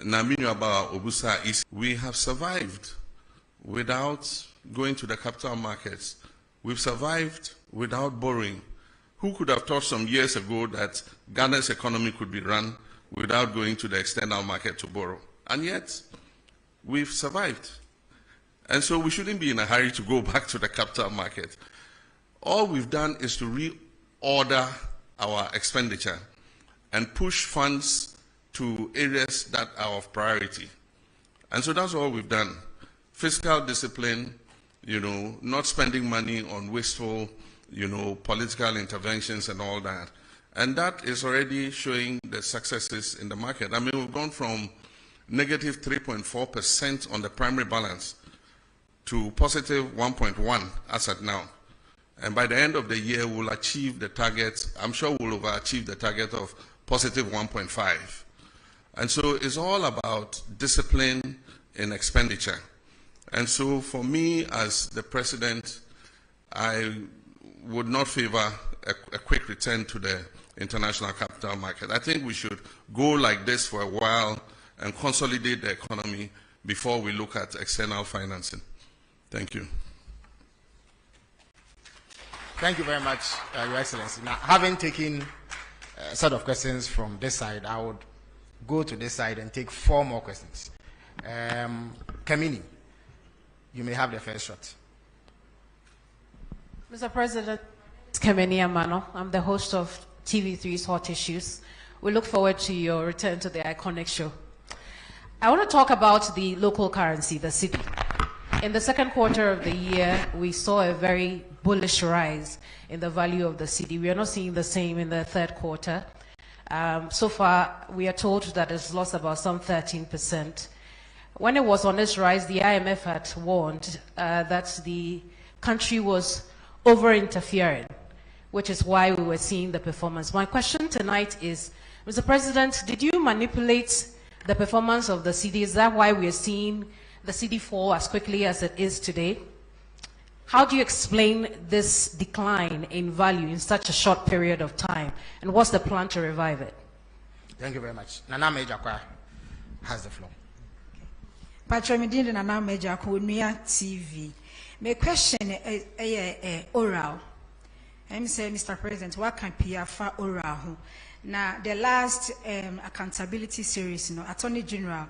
Namino about Obusa is we have survived without going to the capital markets. We've survived without borrowing. Who could have thought some years ago that Ghana's economy could be run without going to the external market to borrow? And yet, we've survived. And so we shouldn't be in a hurry to go back to the capital market. All we've done is to reorder our expenditure and push funds to areas that are of priority. And so that's all we've done. Fiscal discipline, not spending money on wasteful, political interventions and all that. And that is already showing the successes in the market. I mean, we've gone from negative 3.4% on the primary balance to positive 1.1 as at now. And by the end of the year, we'll achieve the target. I'm sure we'll overachieve the target of positive 1.5. And so it's all about discipline in expenditure. And so for me, as the president, I would not favor a quick return to the international capital market. I think we should go like this for a while and consolidate the economy before we look at external financing. Thank you. Thank you very much, Your Excellency. Now, having taken a set of questions from this side, I would go to this side and take 4 more questions. Kamini, you may have the first shot. Mr. President, it's Kamini Amano. I'm the host of TV3's Hot Issues. We look forward to your return to the iconic show. I want to talk about the local currency, the cedi. In the second quarter of the year, we saw a very bullish rise in the value of the cedi. We are not seeing the same in the third quarter. So far, we are told that it's lost about some 13%. When it was on this rise, the IMF had warned that the country was over-interfering, which is why we were seeing the performance. My question tonight is, Mr. President, did you manipulate the performance of the cedi? Is that why we are seeing the cedi fall as quickly as it is today? How do you explain this decline in value in such a short period of time? And what's the plan to revive it? Thank you very much. Nana Mejakwa has the floor. Patramidin Nana Mejakwa, Unia TV. My question is oral. I'm saying, Mr. President, what can PFA oral? Now, the last accountability series, Attorney General,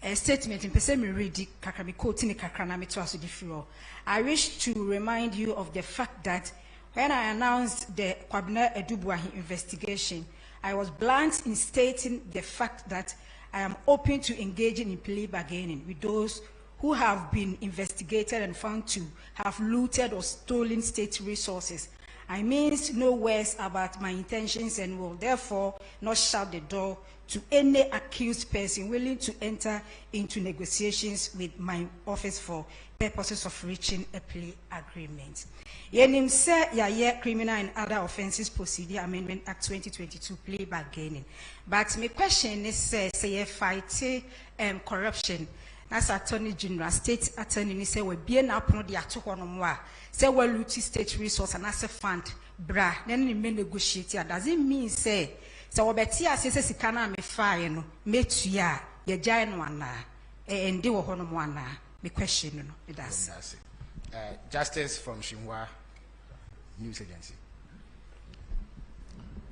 a statement in Pesemi Redi Kakami quoting Kakranami to us the floor. I wish to remind you of the fact that when I announced the Kwabena Edubwahi investigation, I was blunt in stating the fact that I am open to engaging in plea bargaining with those who have been investigated and found to have looted or stolen state resources. I mean no words about my intentions and will therefore not shut the door to any accused person willing to enter into negotiations with my office for purposes of reaching a plea agreement. Yenim se ya Criminal and Other Offences Procedure Amendment Act 2022 plea bargaining. But my question is say fight corruption. As Attorney General, State Attorney say we be na pono de ato ho no mo a say we loot state resource and as a fund bra then ni me negotiate. Does it mean say we beti asese sika na me fae no metua ye gyae no ana ndi wo ho no mo ana? Me question no it does. Justice from Shinhua News Agency.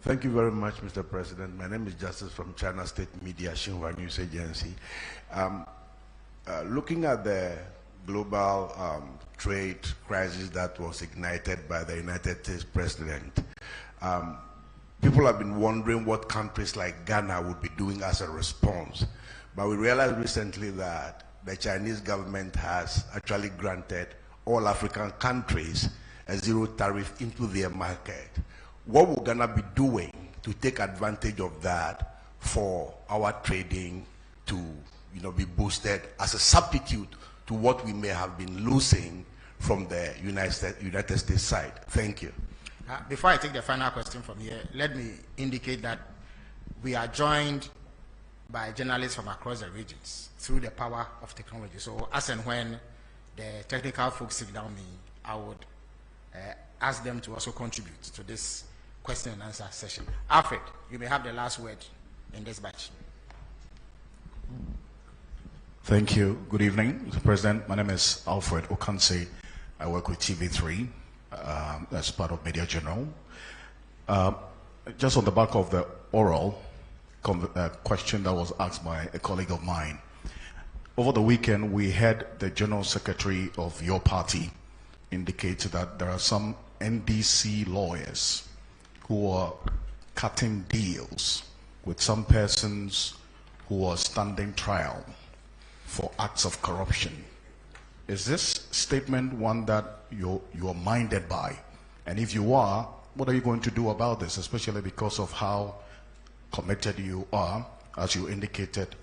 Thank you very much, Mr. President. My name is Justice from China State Media Shinhua News Agency. Looking at the global trade crisis that was ignited by the United States President, people have been wondering what countries like Ghana would be doing as a response. But we realized recently that the Chinese government has actually granted all African countries a zero tariff into their market. What will Ghana be doing to take advantage of that for our trading to be boosted as a substitute to what we may have been losing from the United States side? Thank you. Before I take the final question from here, let me indicate that we are joined by journalists from across the regions through the power of technology. So as and when the technical folks sit down me, I would ask them to also contribute to this question and answer session. Alfred, you may have the last word in this batch. Thank you. Good evening, Mr. President. My name is Alfred Okanse. I work with TV3 as part of Media General. Just on the back of the oral question that was asked by a colleague of mine, over the weekend we heard the General Secretary of your party indicate that there are some NDC lawyers who are cutting deals with some persons who are standing trial for acts of corruption. Is this statement one that you're minded by? And if you are, what are you going to do about this, especially because of how committed you are, as you indicated,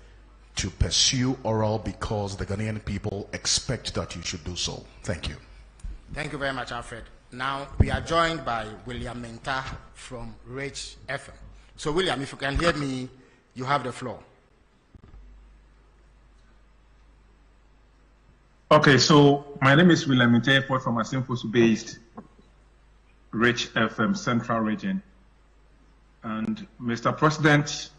to pursue oral because the Ghanaian people expect that you should do so? Thank you. Thank you very much, Alfred. Now, we are joined by William Menta from Rich FM. So, William, if you can hear me, you have the floor. Okay, so my name is William Menta from a Asimfosu-based Rich FM Central Region. And Mr. President,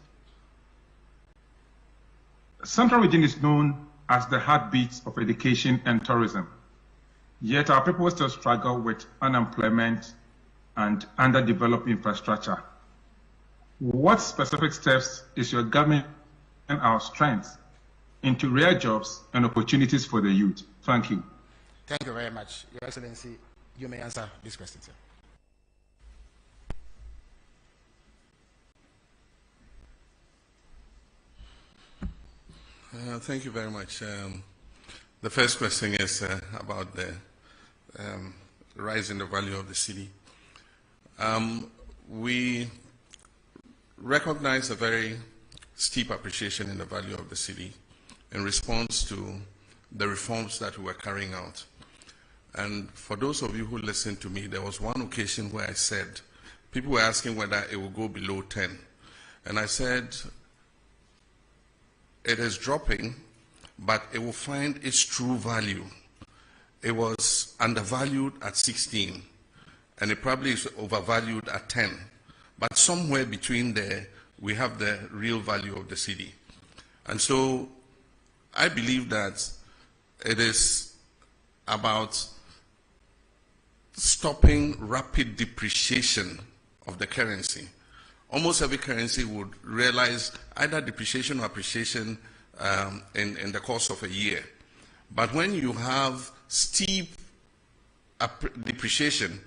Central Region is known as the heartbeat of education and tourism. Yet our people still struggle with unemployment and underdeveloped infrastructure. What specific steps is your government and our strength into real jobs and opportunities for the youth? Thank you. Thank you very much, Your Excellency. You may answer this question, sir. Thank you very much. The first question is about the rise in the value of the city. We recognize a very steep appreciation in the value of the city in response to the reforms that we were carrying out. And for those of you who listened to me, there was one occasion where I said, people were asking whether it will go below 10. And I said, it is dropping, but it will find its true value. It was undervalued at 16, and it probably is overvalued at 10. But somewhere between there, we have the real value of the city. And so I believe that it is about stopping rapid depreciation of the currency. Almost every currency would realize either depreciation or appreciation in the course of a year. But when you have steep depreciation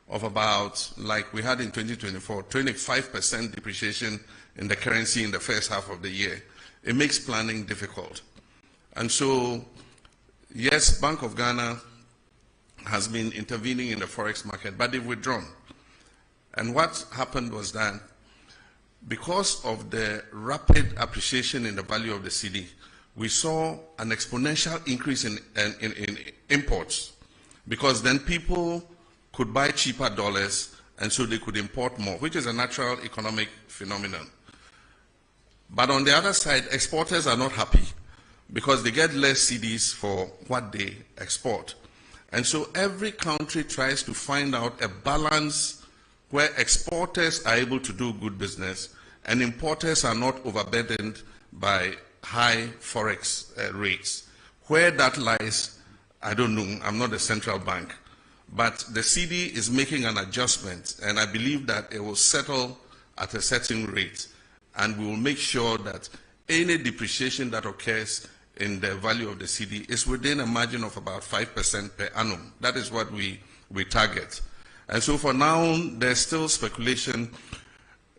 of about, like we had in 2024, 25% depreciation in the currency in the first half of the year, it makes planning difficult. And so, yes, Bank of Ghana has been intervening in the forex market, but they've withdrawn. And what happened was that because of the rapid appreciation in the value of the cedi, we saw an exponential increase in imports, because then people could buy cheaper dollars and so they could import more, which is a natural economic phenomenon. But on the other side, exporters are not happy because they get less cedis for what they export. And so every country tries to find out a balance where exporters are able to do good business and importers are not overburdened by high forex rates. Where that lies, I don't know. I'm not a central bank. But the cedi is making an adjustment, and I believe that it will settle at a certain rate, and we will make sure that any depreciation that occurs in the value of the cedi is within a margin of about 5% per annum. That is what we target. And so for now, there's still speculation.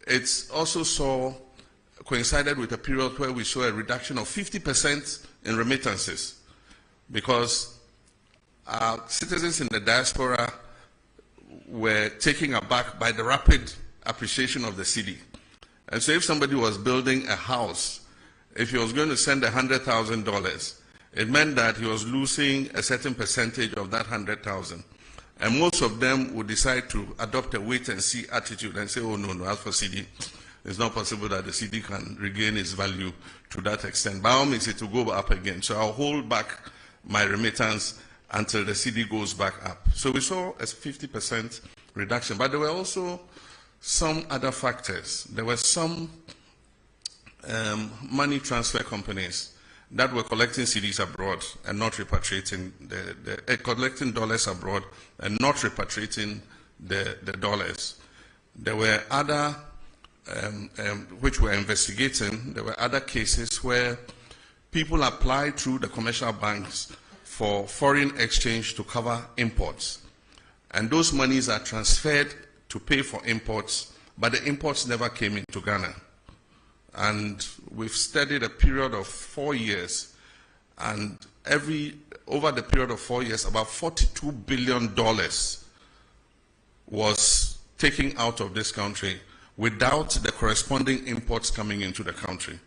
It's also coincided with a period where we saw a reduction of 50% in remittances, because citizens in the diaspora were taken aback by the rapid appreciation of the cedi. And so if somebody was building a house, if he was going to send $100,000, it meant that he was losing a certain percentage of that 100,000. And most of them would decide to adopt a wait-and-see attitude and say, oh, no, as for cedi, it's not possible that the cedi can regain its value to that extent. By all means, it will go up again. So I'll hold back my remittance until the cedi goes back up. So we saw a 50% reduction. But there were also some other factors. There were some money transfer companies that were collecting cedis abroad and not repatriating collecting dollars abroad and not repatriating the dollars. There were other, which we're investigating, there were other cases where people applied through the commercial banks for foreign exchange to cover imports. And those monies are transferred to pay for imports, but the imports never came into Ghana. And we've studied a period of 4 years, and over the period of 4 years, about $42 billion was taken out of this country without the corresponding imports coming into the country.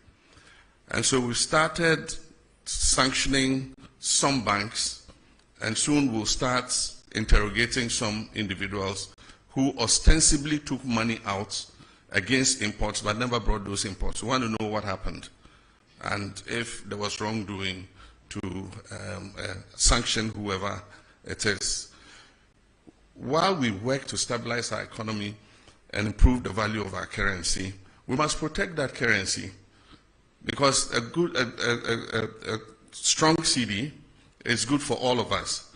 And so we started sanctioning some banks, and soon we'll start interrogating some individuals who ostensibly took money out against imports but never brought those imports. We want to know what happened and if there was wrongdoing to sanction whoever it is. While we work to stabilize our economy and improve the value of our currency, we must protect that currency, because a strong CD is good for all of us.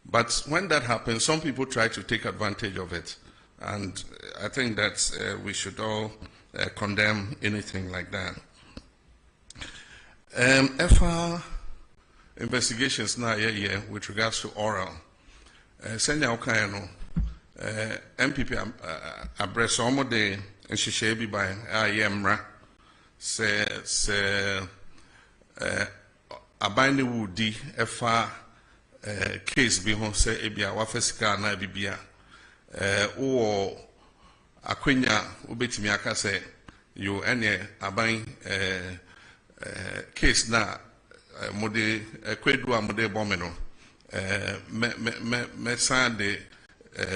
But when that happens, some people try to take advantage of it. And I think that we should all condemn anything like that. FR investigations now with regards to oral. Senya Okayano, MPP address almost the Nshishebi by IMRA se abandi wudi FR case bi ho se ebia wafesika na bibia o akwenya obetimi aka se yo ene aban case na mode kwedu amode bomeno me sande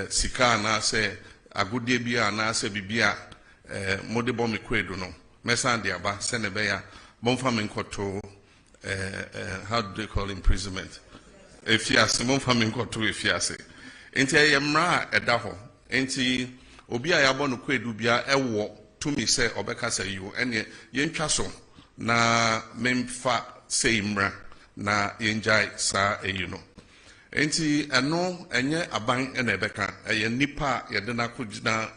sika na se agudie bia na se bibia mode bomi kwedu no me sande aba se ne be ya bomfa me nkoto how do they call imprisonment if you ask them from to if you say enti ayemra edaho enti obi a yabo no kwedu bia ewo to me say obeka say you ene yentwa so na memfa say imra na yenjai sa eyuno enti eno enye aban ene ebeka eye nipa yede na kugina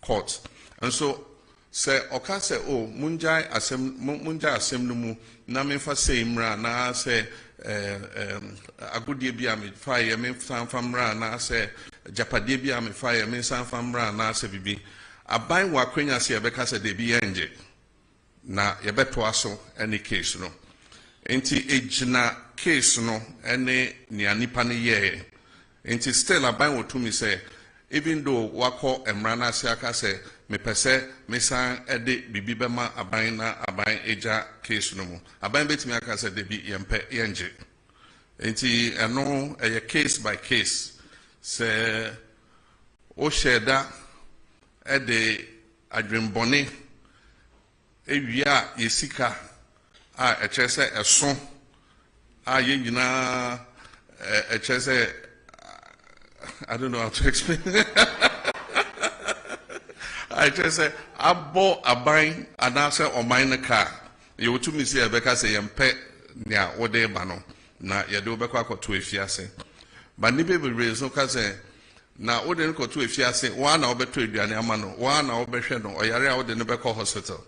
court and so say oka say oh munjai asem no mu na memfa say imra na say agudie bia me fire me famra na se japade bia me fire me famra na se bibi aban wa kwenya se ebeka se de bi enje na yebeto aso any case no enti ejina case no ene ni anipa ne ye enti still aban wo to me say even though wako emra na se aka se me pese me san ede bibi bema aban na aban eja case no mu aban betimi aka se de bi yempe yenje enti eno a case by case se o sheda ede adwembone ewia yesika a echese eso a yenyina echese I don't know how to explain. I just say, I bought a buying and answer on mine car. You to me say, Becca say, and pet near what day bano. Na ya do Becca to if you say. But Nibe will raise no case. Now, what then go to if you say, one hour between the Amano, 1 hour between or Yara or the Nebeco Hospital.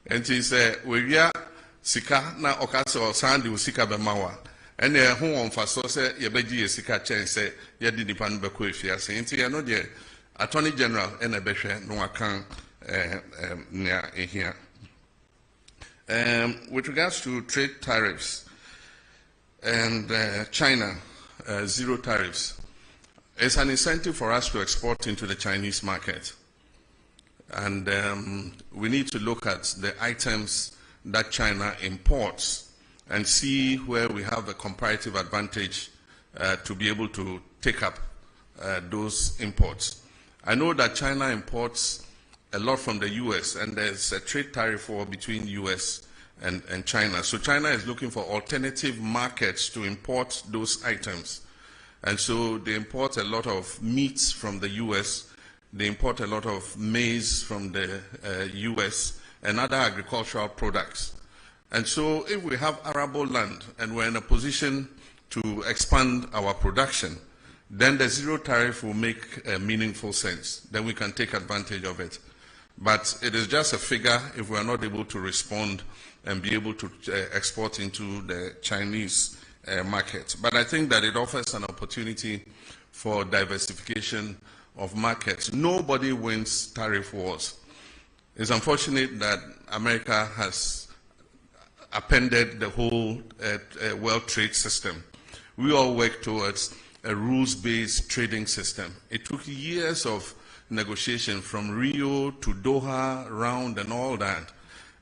And he said, we are Sika na Ocasa or Sandy with Sika Bemawa. And their home for so say, Yabeji Sika Chen say, Yadi Nipan Beco if you say, and no dear. Attorney General and a beshe no account near here. With regards to trade tariffs and China, zero tariffs, it's an incentive for us to export into the Chinese market. And we need to look at the items that China imports and see where we have a comparative advantage to be able to take up those imports. I know that China imports a lot from the US, and there's a trade tariff war between US and China. So China is looking for alternative markets to import those items. And so they import a lot of meats from the US, they import a lot of maize from the US, and other agricultural products. And so if we have arable land and we're in a position to expand our production, then the zero tariff will make meaningful sense. Then we can take advantage of it. But it is just a figure if we are not able to respond and be able to export into the Chinese market. But I think that it offers an opportunity for diversification of markets. Nobody wins tariff wars. It's unfortunate that America has appended the whole world trade system. We all work towards a rules-based trading system. It took years of negotiation from Rio to Doha round and all that.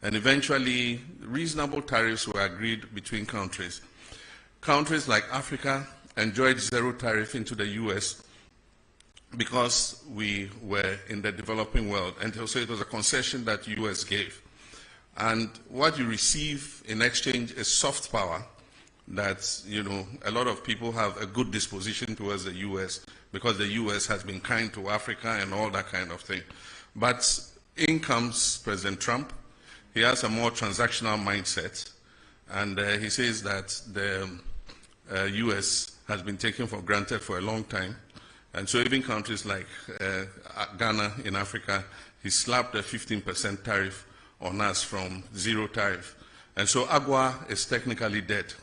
And eventually, reasonable tariffs were agreed between countries. Countries like Africa enjoyed zero tariff into the US because we were in the developing world. And so it was a concession that the US gave. And what you receive in exchange is soft power that, you know, a lot of people have a good disposition towards the US because the US has been kind to Africa and all that kind of thing. But in comes President Trump. He has a more transactional mindset. And he says that the US has been taken for granted for a long time. And so even countries like Ghana in Africa, he slapped a 15% tariff on us from zero tariff. And so AGOA is technically dead.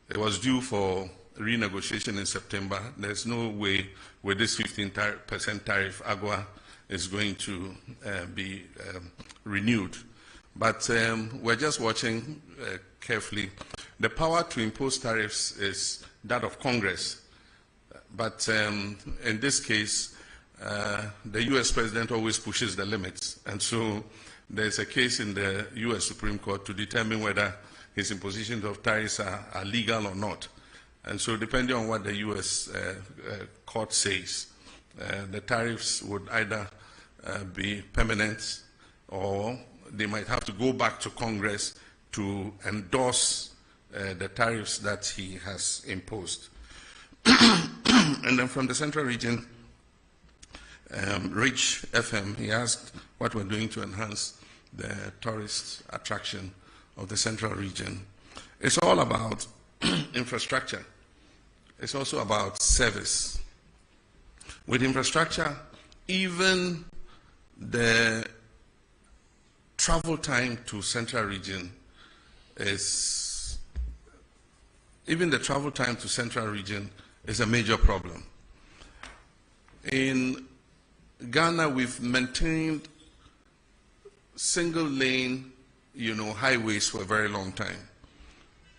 It was due for renegotiation in September. There's no way with this 15% tariff AGOA is going to be renewed. But we're just watching carefully. The power to impose tariffs is that of Congress. But in this case, the US president always pushes the limits. And so there's a case in the US Supreme Court to determine whether his impositions of tariffs are legal or not. And so depending on what the US court says, the tariffs would either be permanent or they might have to go back to Congress to endorse the tariffs that he has imposed. And then from the Central Region, Rich FM, he asked what we're doing to enhance the tourist attraction of the Central Region. It's all about infrastructure. It's also about service. With infrastructure, even the travel time to Central Region is, a major problem. In Ghana, we've maintained single lane, highways for a very long time.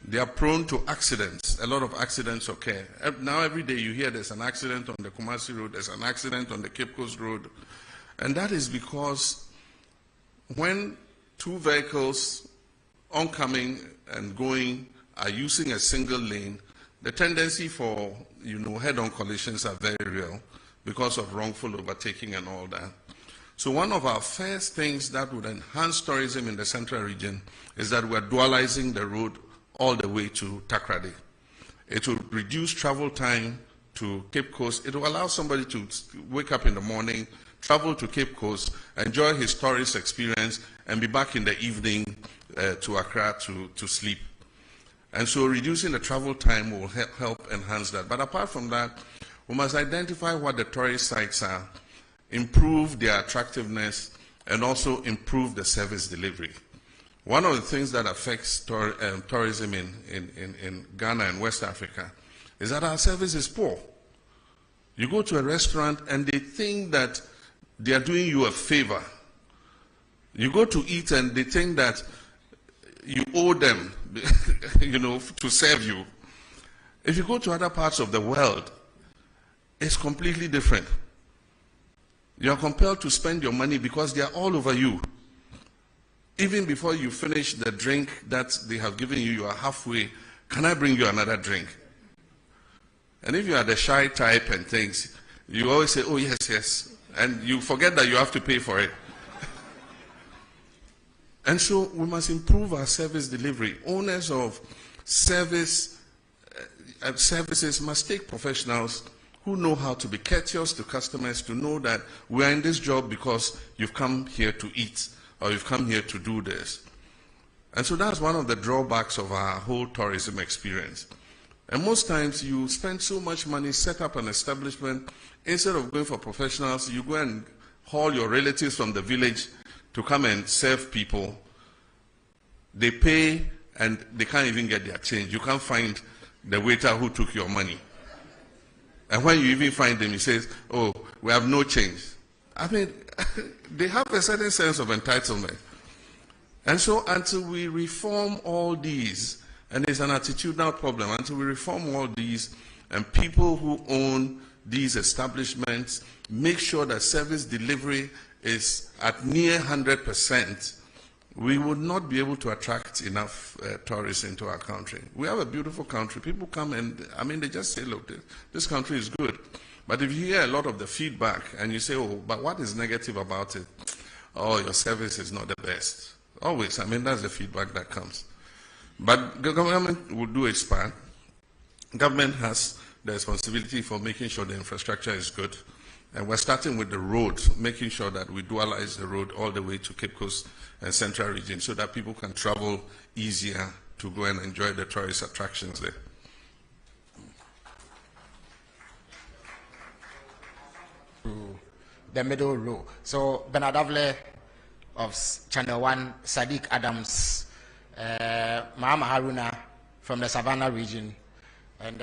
They are prone to accidents. A lot of accidents occur. Now every day you hear there's an accident on the Kumasi Road, there's an accident on the Cape Coast Road. And that is because when two vehicles oncoming and going are using a single lane, the tendency for head-on collisions are very real because of wrongful overtaking and all that. So one of our first things that would enhance tourism in the Central Region is that we're dualizing the road all the way to Takrady. It will reduce travel time to Cape Coast. It will allow somebody to wake up in the morning, travel to Cape Coast, enjoy his tourist experience, and be back in the evening to Accra to sleep. And so reducing the travel time will help enhance that. But apart from that, we must identify what the tourist sites are, improve their attractiveness, and also improve the service delivery. One of the things that affects tourism in Ghana and West Africa is that our service is poor. You go to a restaurant and they think that they are doing you a favor. You go to eat and they think that you owe them, to serve you. If you go to other parts of the world, it's completely different. You are compelled to spend your money because they are all over you. Even before you finish the drink that they have given you, you are halfway. Can I bring you another drink? And if you are the shy type and things, you always say, oh, yes, yes. And you forget that you have to pay for it. And so we must improve our service delivery. Owners of services must take professionals who know how to be courteous to customers, to know that we are in this job because you've come here to eat or you've come here to do this. And so that's one of the drawbacks of our whole tourism experience. And most times you spend so much money, set up an establishment, instead of going for professionals, you go and haul your relatives from the village to come and serve people. They pay and they can't even get their change. You can't find the waiter who took your money. And when you even find them, he says, oh, we have no change. I mean, they have a certain sense of entitlement. And so until we reform all these, and it's an attitudinal problem, until we reform all these, and people who own these establishments make sure that service delivery is at near 100%, we would not be able to attract enough tourists into our country. We have a beautiful country. People come and, I mean, they just say, look, this country is good. But if you hear a lot of the feedback and you say, oh, but what is negative about it? Oh, your service is not the best. Always, I mean, that's the feedback that comes. But the government will do its part. Government has the responsibility for making sure the infrastructure is good. And we're starting with the road, making sure that we dualize the road all the way to Cape Coast and Central Region so that people can travel easier to go and enjoy the tourist attractions there. The middle row. So Bernard Avle of Channel 1, Sadiq Adams, Mahama Haruna from the Savannah region, and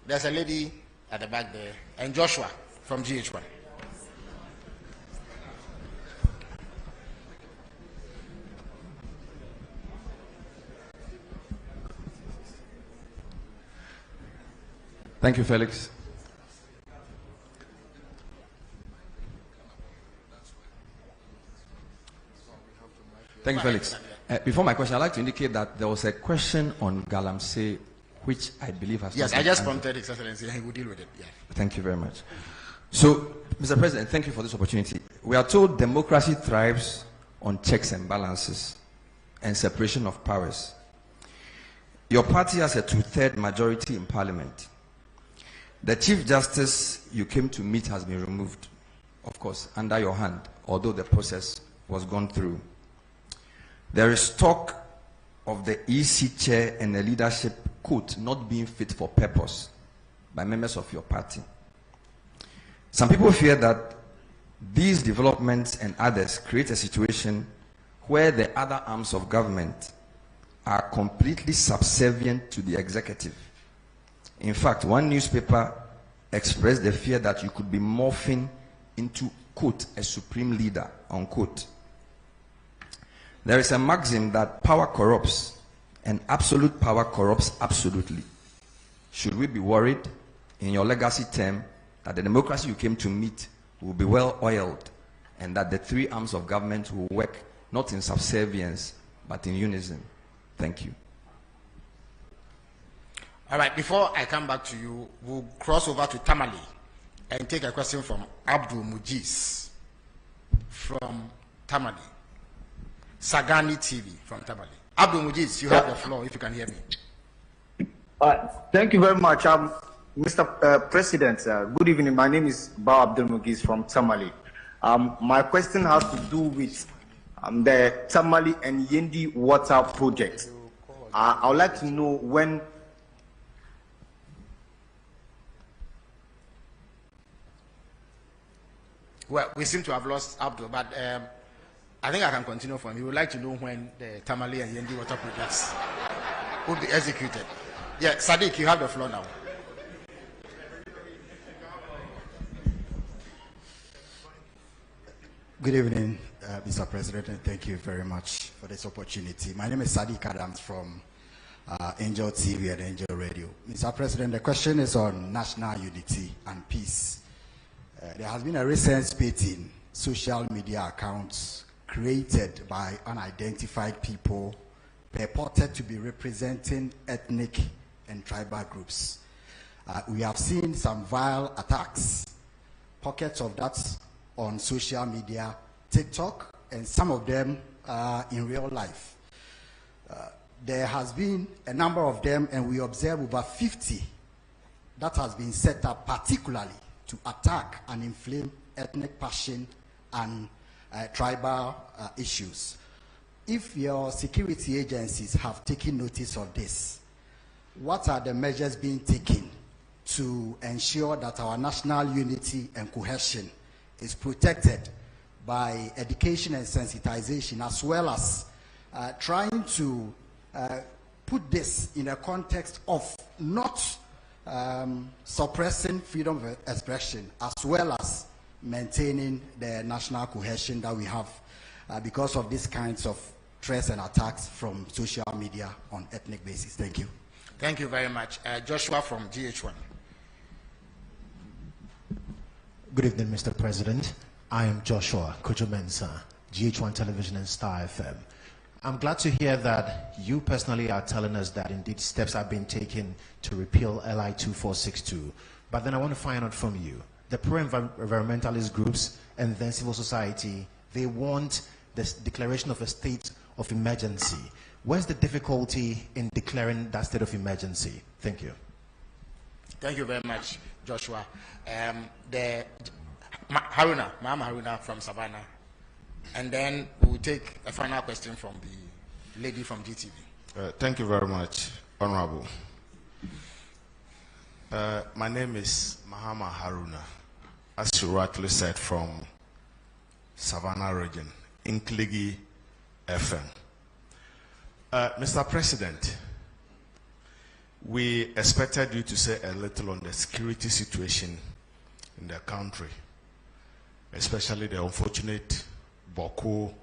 there's a lady at the back there, and Joshua from GH1. Thank you, Felix. Thank you, Felix. Before my question, I'd like to indicate that there was a question on Galamsey, which I believe has... Yes, I just prompted His Excellency, and he will deal with it. Yeah. Thank you very much. So, Mr. President, thank you for this opportunity. We are told democracy thrives on checks and balances and separation of powers. Your party has a 2/3 majority in Parliament. The Chief Justice you came to meet has been removed, of course, under your hand, although the process was gone through. There is talk of the EC chair and the leadership, quote, not being fit for purpose by members of your party. Some people fear that these developments and others create a situation where the other arms of government are completely subservient to the executive. In fact, one newspaper expressed the fear that you could be morphing into, quote, a supreme leader, unquote. There is a maxim that power corrupts, and absolute power corrupts absolutely. Should we be worried in your legacy term that the democracy you came to meet will be well oiled and that the three arms of government will work not in subservience but in unison? Thank you. All right, before I come back to you, we'll cross over to Tamale and take a question from Abdul Mujiz from Tamale. Sagani TV from Tamale. Abdul Mujiz, you have the floor if you can hear me. Thank you very much. Mr. President, good evening. My name is Ba Abdul Mujiz from Tamale. My question has to do with the Tamale and Yendi water project. I would like to know when. Well, we seem to have lost Abdul, but I think I can continue for him. He would like to know when the Tamale and Yendi water projects will be executed. Yeah, Sadiq, you have the floor now. Good evening, Mr. President, and thank you very much for this opportunity. My name is Sadiq Adams from Angel TV and Angel Radio. Mr. President, the question is on national unity and peace. There has been a recent spate in social media accounts created by unidentified people purported to be representing ethnic and tribal groups. We have seen some vile attacks, pockets of that on social media, TikTok, and some of them in real life. There has been a number of them, and we observe over 50 that has been set up particularly to attack and inflame ethnic passion and tribal issues. if your security agencies have taken notice of this, what are the measures being taken to ensure that our national unity and cohesion is protected by education and sensitization, as well as trying to put this in a context of not suppressing freedom of expression, as well as maintaining the national cohesion that we have because of these kinds of threats and attacks from social media on ethnic basis. Thank you. Thank you very much. Joshua from GH1. Good evening, Mr. President. I am Joshua Kojo-Mensah, GH1 Television and Star FM. I'm glad to hear that you personally are telling us that indeed steps are being taken to repeal LI 2462. But then I want to find out from you, the pro-environmentalist groups and then civil society, they want this declaration of a state of emergency. Where's the difficulty in declaring that state of emergency? Thank you. Thank you very much, Joshua. Ma'am Haruna from Savannah. And then we will take a final question from the lady from GTV. Thank you very much, Honorable. My name is Mahama Haruna, as you rightly said, from Savannah region, Inkligi FM. Mr. President, we expected you to say a little on the security situation in the country, especially the unfortunate Boko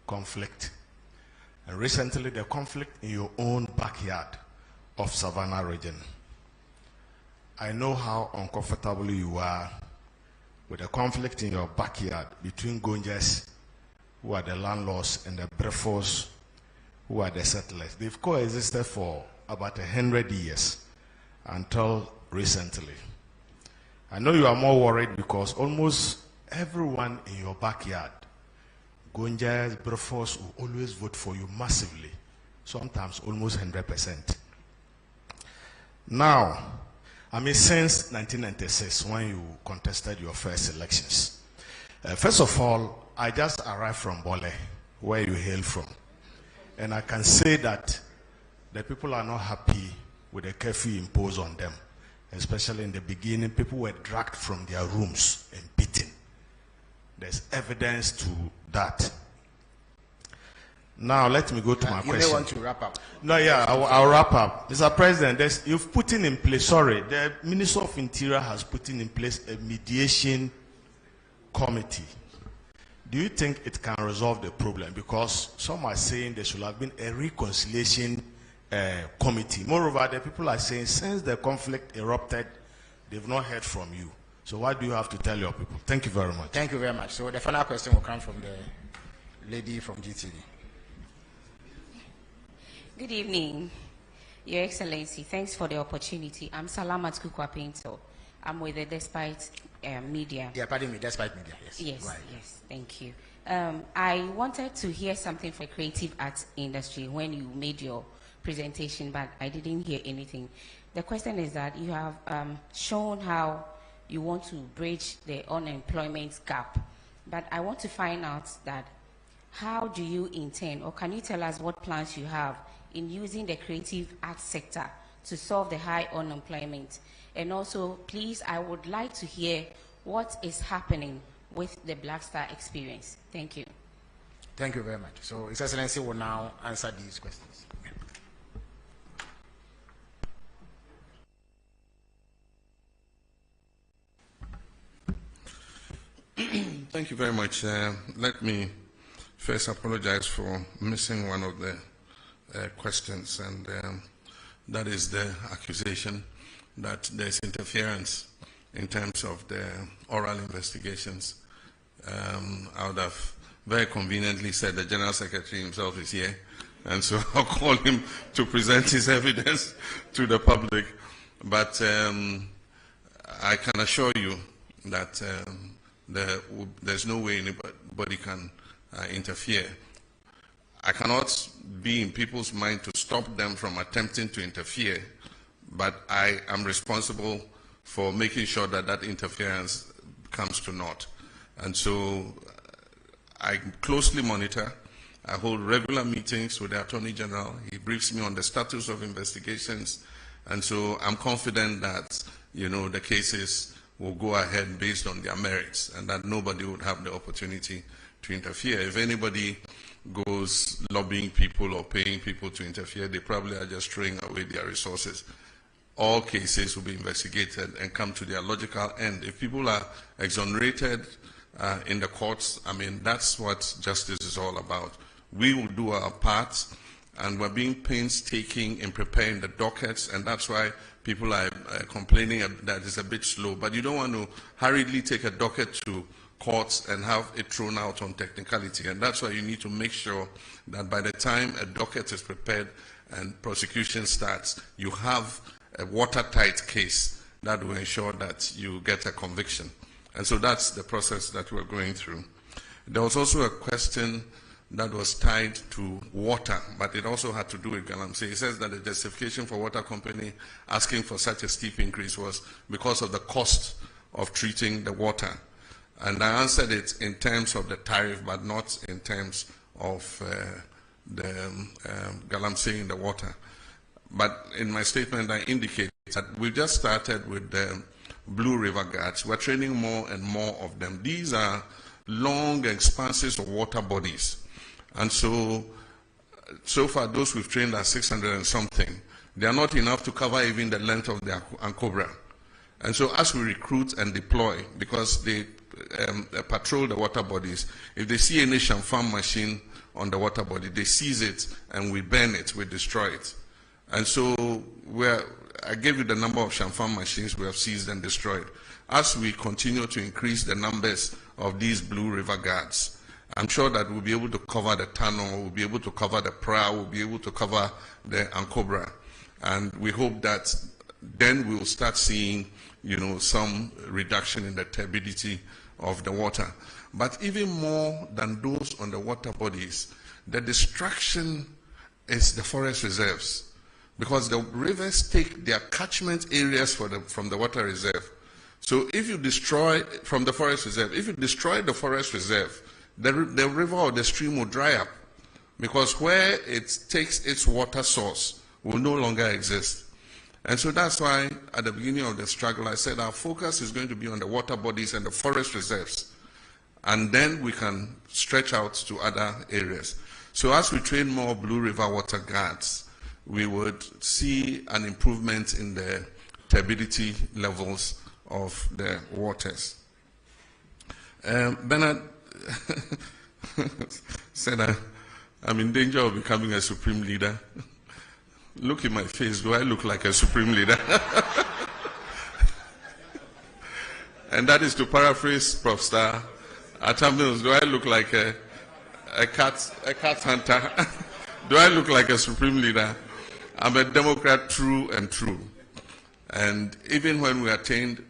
conflict, and recently the conflict in your own backyard of Savannah region. I know how uncomfortable you are with the conflict in your backyard between Gonjas, who are the landlords, and the Brefos, who are the settlers. They've coexisted for about 100 years until recently. I know you are more worried because almost everyone in your backyard, Gonjas, Brefos, will always vote for you massively, sometimes almost 100%. Now, I mean, since 1996, when you contested your first elections, first of all, I just arrived from Bole, where you hail from. And I can say that the people are not happy with the curfew imposed on them. Especially in the beginning, people were dragged from their rooms and beaten. There's evidence to that. Now, let me go to my question. You may want to wrap up. No, yeah, I'll wrap up. Mr. President, you've put in place, the Minister of Interior has put in place a mediation committee. Do you think it can resolve the problem? Because some are saying there should have been a reconciliation committee. Moreover, the people are saying since the conflict erupted, they've not heard from you. So what do you have to tell your people? Thank you very much. Thank you very much. So the final question will come from the lady from GTV. Good evening, Your Excellency. Thanks for the opportunity. I'm Salamat Kukwa Pinto. I'm with the Despite Media. Yeah, pardon me, Despite Media, yes. Yes, right. yes, thank you. I wanted to hear something for the creative arts industry when you made your presentation, but I didn't hear anything. The question is that you have shown how you want to bridge the unemployment gap, but I want to find out that how do you intend, or can you tell us what plans you have in using the creative arts sector to solve the high unemployment? And also, please, I would like to hear what is happening with the Black Star experience. Thank you. Thank you very much. So His Excellency will now answer these questions. Thank you very much. Let me first apologize for missing one of the questions, and that is the accusation that there's interference in terms of the oral investigations. I would have very conveniently said the General Secretary himself is here, and so I'll call him to present his evidence to the public. But I can assure you that there's no way anybody can interfere. I cannot be in people's mind to stop them from attempting to interfere, but I am responsible for making sure that that interference comes to naught. And so I closely monitor, I hold regular meetings with the Attorney General. He briefs me on the status of investigations. And so I'm confident that, the cases will go ahead based on their merits and that nobody would have the opportunity to interfere. If anybody goes lobbying people or paying people to interfere, they probably are just throwing away their resources. All cases will be investigated and come to their logical end. If people are exonerated in the courts, that's what justice is all about. We will do our part, and we're being painstaking in preparing the dockets, and that's why people are complaining that it's a bit slow. But you don't want to hurriedly take a docket to courts and have it thrown out on technicality, and that's why you need to make sure that by the time a docket is prepared and prosecution starts, you have a watertight case that will ensure that you get a conviction. And so that's the process that we're going through. There was also a question that was tied to water, but it also had to do with Galamsey. It says that the justification for water company asking for such a steep increase was because of the cost of treating the water. And I answered it in terms of the tariff, but not in terms of the Galamsey in the water. But in my statement, I indicate that we just started with the Blue River Guards. We're training more and more of them. These are long expanses of water bodies. And so far, those we've trained are 600 and something. They are not enough to cover even the length of the Ankobra. And so as we recruit and deploy, because they patrol the water bodies, if they see any Shamfam machine on the water body, they seize it and we burn it, we destroy it. And so I gave you the number of Shamfam machines we have seized and destroyed. As we continue to increase the numbers of these Blue River Guards, I'm sure that we'll be able to cover the tunnel, we'll be able to cover the Pra, we'll be able to cover the Ankobra. And we hope that then we'll start seeing, some reduction in the turbidity of the water. But even more than those on the water bodies, the destruction is the forest reserves. Because the rivers take their catchment areas from the water reserve. So if you destroy, from the forest reserve, if you destroy the forest reserve, the river or the stream will dry up. Because where it takes its water source will no longer exist. And so that's why at the beginning of the struggle I said our focus is going to be on the water bodies and the forest reserves. And then we can stretch out to other areas. So as we train more Blue River Water Guards, we would see an improvement in the turbidity levels of the waters. Bernard said, I'm in danger of becoming a supreme leader. Look in my face, do I look like a supreme leader? And that is to paraphrase Prof. Star Atamils, do I look like a cat hunter? Do I look like a supreme leader? I'm a Democrat true and true. And even when we attained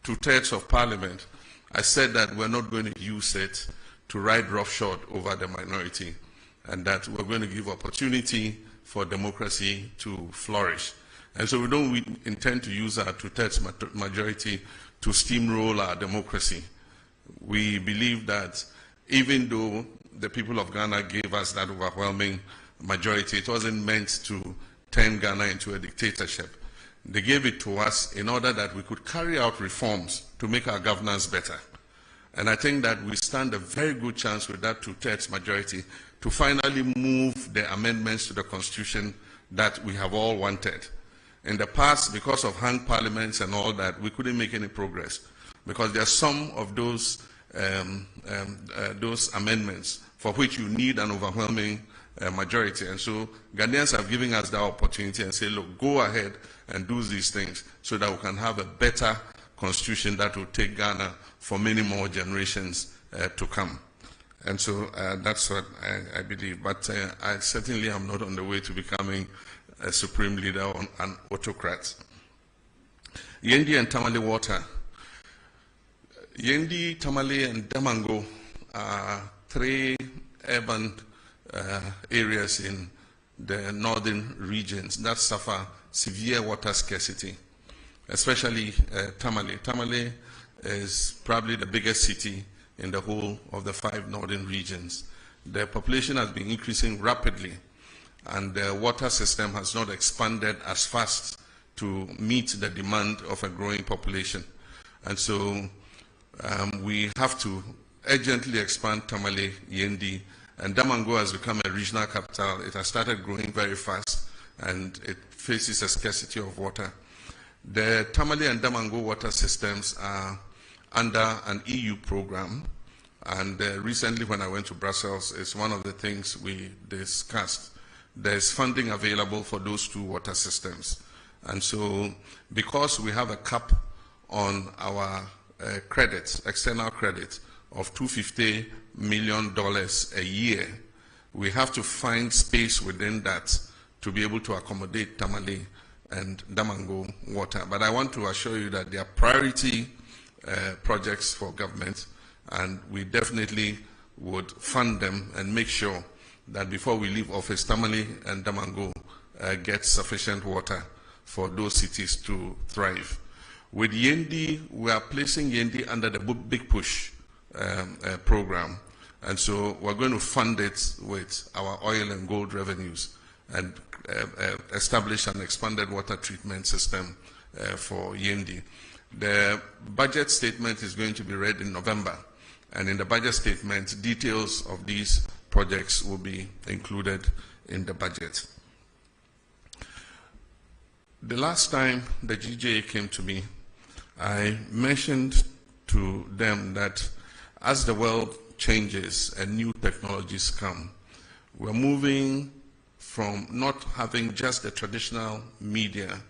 2/3 of Parliament, I said that we're not going to use it to ride roughshod over the minority, and that we're going to give opportunity for democracy to flourish. And so we don't intend to use our 2/3 majority to steamroll our democracy. We believe that even though the people of Ghana gave us that overwhelming majority, it wasn't meant to turn Ghana into a dictatorship. They gave it to us in order that we could carry out reforms to make our governance better. And I think that we stand a very good chance with that 2/3 majority to finally move the amendments to the Constitution that we have all wanted. In the past, because of hung parliaments and all that, we couldn't make any progress, because there are some of those amendments for which you need an overwhelming majority. And so Ghanaians have given us that opportunity and say, look, go ahead and do these things so that we can have a better constitution that will take Ghana for many more generations to come. And so that's what I believe. But I certainly am not on the way to becoming a supreme leader or an autocrat. Yendi and Tamale water. Yendi, Tamale, and Damango are 3 urban areas in the northern regions that suffer severe water scarcity, especially Tamale. Tamale is probably the biggest city in the whole of the 5 northern regions. the population has been increasing rapidly, and the water system has not expanded as fast to meet the demand of a growing population. And so we have to urgently expand Tamale, Yendi, and Damango has become a regional capital. It has started growing very fast, and it faces a scarcity of water. The Tamale and Damango water systems are under an EU program, and recently when I went to Brussels, it's one of the things we discussed. There's funding available for those two water systems. And so because we have a cap on our credits, external credit of $250 million a year, we have to find space within that to be able to accommodate Tamale and Damango water. But I want to assure you that they are priority projects for government, and we definitely would fund them and make sure that before we leave office, Tamale and Damango get sufficient water for those cities to thrive. With Yendi, we are placing Yendi under the Big Push program, and so we're going to fund it with our oil and gold revenues and establish an expanded water treatment system for Yendi. The budget statement is going to be read in November, and in the budget statement, details of these projects will be included in the budget. The last time the GJA came to me, I mentioned to them that as the world changes and new technologies come, we're moving from not having just the traditional media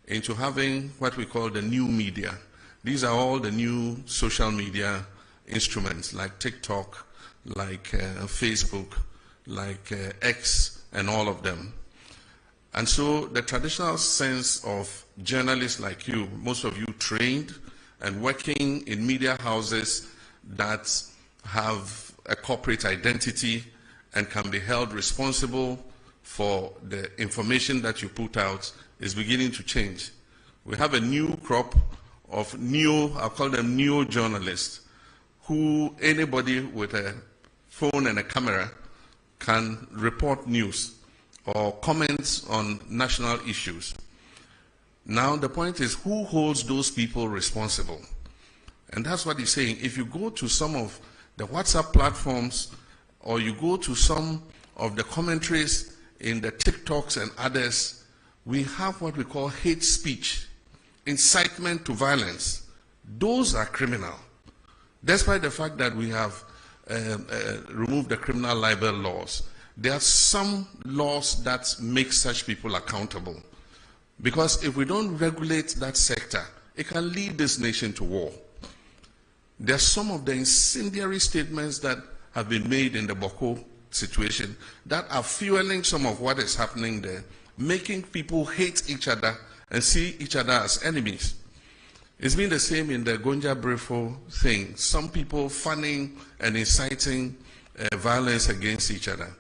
into having what we call the new media. These are all the new social media instruments like TikTok, like Facebook, like X, and all of them. And so the traditional sense of journalists like you, most of you trained and working in media houses that have a corporate identity and can be held responsible for the information that you put out, is beginning to change. We have a new crop of I'll call them neo-journalists, who anybody with a phone and a camera can report news or comment on national issues. Now the point is, who holds those people responsible? And that's what he's saying. If you go to some of the WhatsApp platforms, or you go to some of the commentaries in the TikToks and others, we have what we call hate speech, incitement to violence. Those are criminal. Despite the fact that we have removed the criminal libel laws, there are some laws that make such people accountable. Because if we don't regulate that sector, it can lead this nation to war. There are some of the incendiary statements that have been made in the Boko situation that are fueling some of what is happening there, making people hate each other and see each other as enemies. It's been the same in the Gonja Brefo thing. Some people fanning and inciting violence against each other.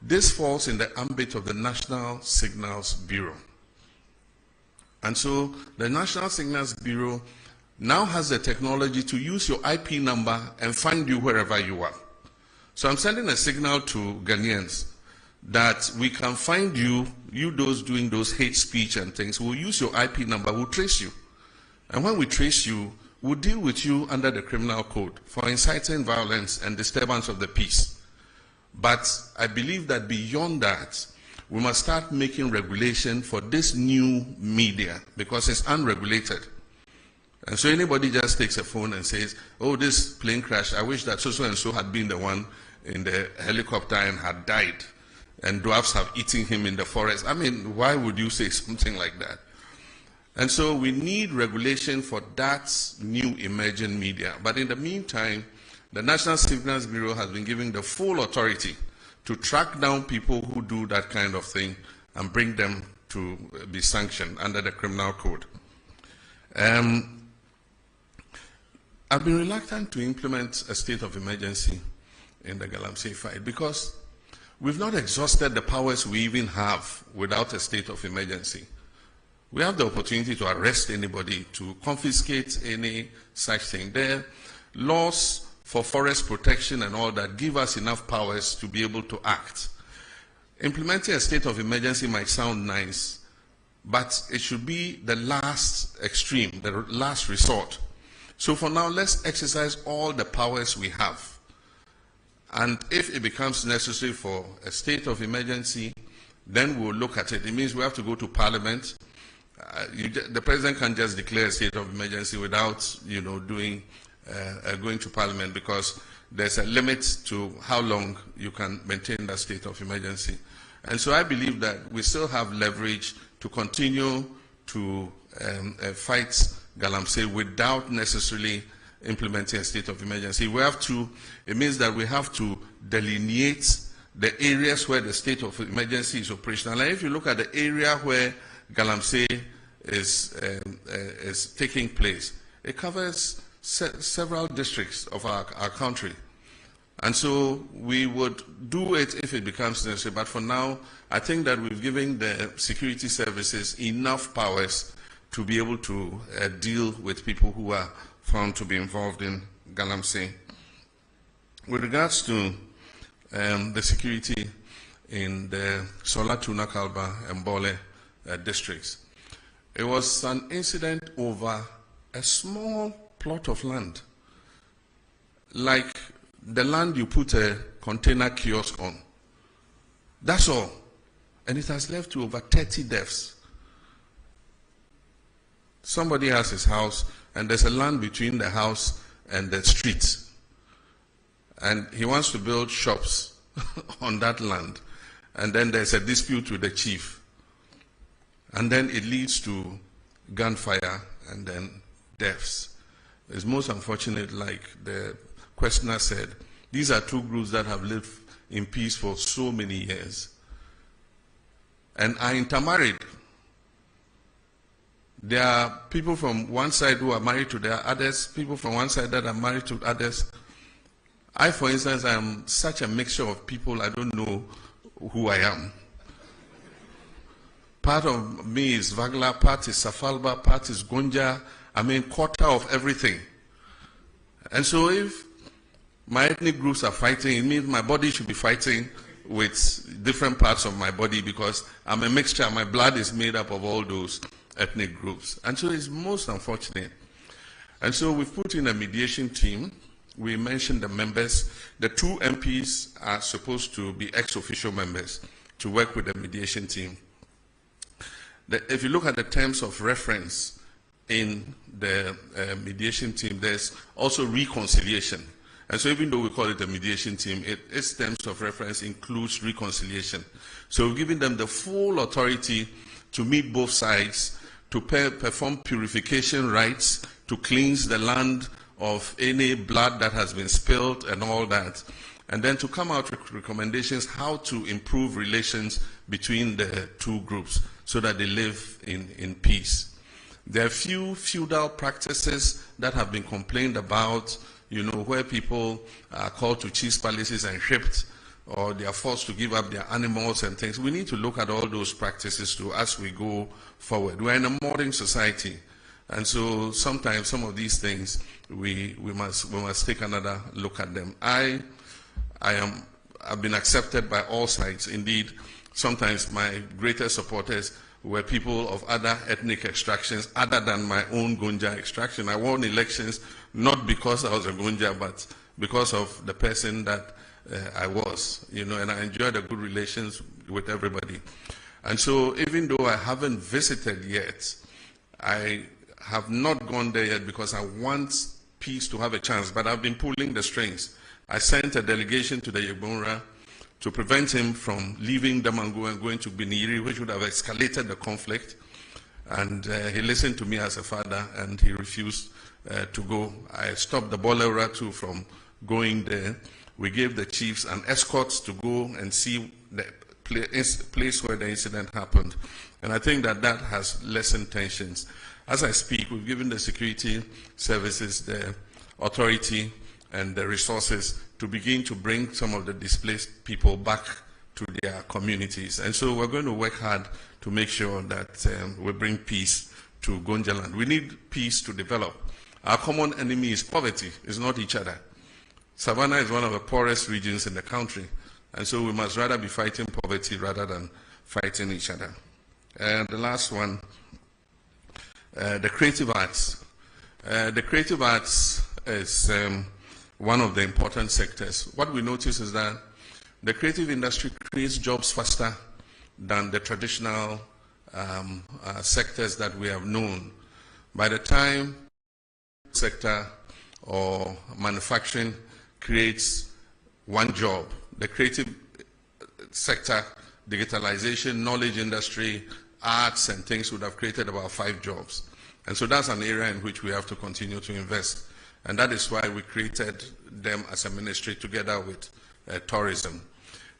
This falls in the ambit of the National Signals Bureau. And so the National Signals Bureau now has the technology to use your IP number and find you wherever you are. So I'm sending a signal to Ghanaians that we can find you, those doing those hate speech and things. We'll use your IP number, we'll trace you. And when we trace you, we'll deal with you under the criminal code for inciting violence and disturbance of the peace. But I believe that beyond that, we must start making regulation for this new media, because it's unregulated. And so anybody just takes a phone and says, oh, this plane crash, I wish that so and so had been the one in the helicopter and had died, and dwarfs have eaten him in the forest. I mean, why would you say something like that? And so we need regulation for that new emerging media. But in the meantime, the National Signals Bureau has been given the full authority to track down people who do that kind of thing and bring them to be sanctioned under the criminal code. I've been reluctant to implement a state of emergency in the Galamsey fight because we've not exhausted the powers we even have without a state of emergency. We have the opportunity to arrest anybody, to confiscate any such thing. There are laws for forest protection and all that give us enough powers to be able to act. Implementing a state of emergency might sound nice, but it should be the last extreme, the last resort. So for now, let's exercise all the powers we have. And if it becomes necessary for a state of emergency, then we'll look at it. It means we have to go to Parliament. The President can't just declare a state of emergency without, going to Parliament, because there's a limit to how long you can maintain that state of emergency. And so I believe that we still have leverage to continue to fight Galamsey without necessarily implementing a state of emergency. We have to, it means that we have to delineate the areas where the state of emergency is operational. And if you look at the area where Galamsey is taking place, it covers several districts of our country. And so we would do it if it becomes necessary. But for now, I think that we've given the security services enough powers to be able to deal with people who are found to be involved in Galamsey. With regards to the security in the Sola, Tuna, Kalba, and Bole districts, it was an incident over a small plot of land, like the land you put a container kiosk on. That's all. And it has led to over 30 deaths. Somebody has his house, and there's a land between the house and the street. And he wants to build shops on that land. And then there's a dispute with the chief. And then it leads to gunfire and then deaths. It's most unfortunate, like the questioner said, these are two groups that have lived in peace for so many years and are intermarried. There are people from one side who are married to their others, people from one side that are married to others. I, for instance, am such a mixture of people, I don't know who I am. Part of me is Vagla, part is Safalba, part is Gonja. I mean, quarter of everything. And so if my ethnic groups are fighting, it means my body should be fighting with different parts of my body, because I'm a mixture. My blood is made up of all those ethnic groups. And so it's most unfortunate. And so we've put in a mediation team. We mentioned the members. The two MPs are supposed to be ex-official members to work with the mediation team. If you look at the terms of reference in the mediation team, there's also reconciliation. And so even though we call it a mediation team, its terms of reference includes reconciliation. So we're giving them the full authority to meet both sides, to perform purification rites, to cleanse the land of any blood that has been spilled and all that, and then to come out with recommendations how to improve relations between the two groups so that they live in peace. There are few feudal practices that have been complained about, where people are called to chiefs' palaces and shipped, or they are forced to give up their animals and things. We need to look at all those practices too as we go forward. We're in a modern society, and so sometimes some of these things we must take another look at them. I've been accepted by all sides. Indeed, sometimes my greatest supporters were people of other ethnic extractions other than my own Gonja extraction. I won elections not because I was a Gonja, but because of the person that I was, and I enjoyed a good relations with everybody. And so even though I haven't visited yet, I have not gone there yet because I want peace to have a chance, but I've been pulling the strings. I sent a delegation to the Yegbonra to prevent him from leaving Damango and going to Biniri, which would have escalated the conflict. And he listened to me as a father, and he refused to go. I stopped the Bolera too from going there. We gave the chiefs an escort to go and see the place where the incident happened. And I think that that has lessened tensions. As I speak, we've given the security services the authority and the resources to begin to bring some of the displaced people back to their communities. And so we're going to work hard to make sure that we bring peace to Gonjaland. We need peace to develop. Our common enemy is poverty, it's not each other. Savannah is one of the poorest regions in the country, and so we must rather be fighting poverty rather than fighting each other. And the last one, the creative arts. The creative arts is one of the important sectors. What we notice is that the creative industry creates jobs faster than the traditional sectors that we have known. By the time sector or manufacturing creates one job, the creative sector, digitalization, knowledge industry, arts and things would have created about 5 jobs. And so that's an area in which we have to continue to invest. And that is why we created them as a ministry together with tourism.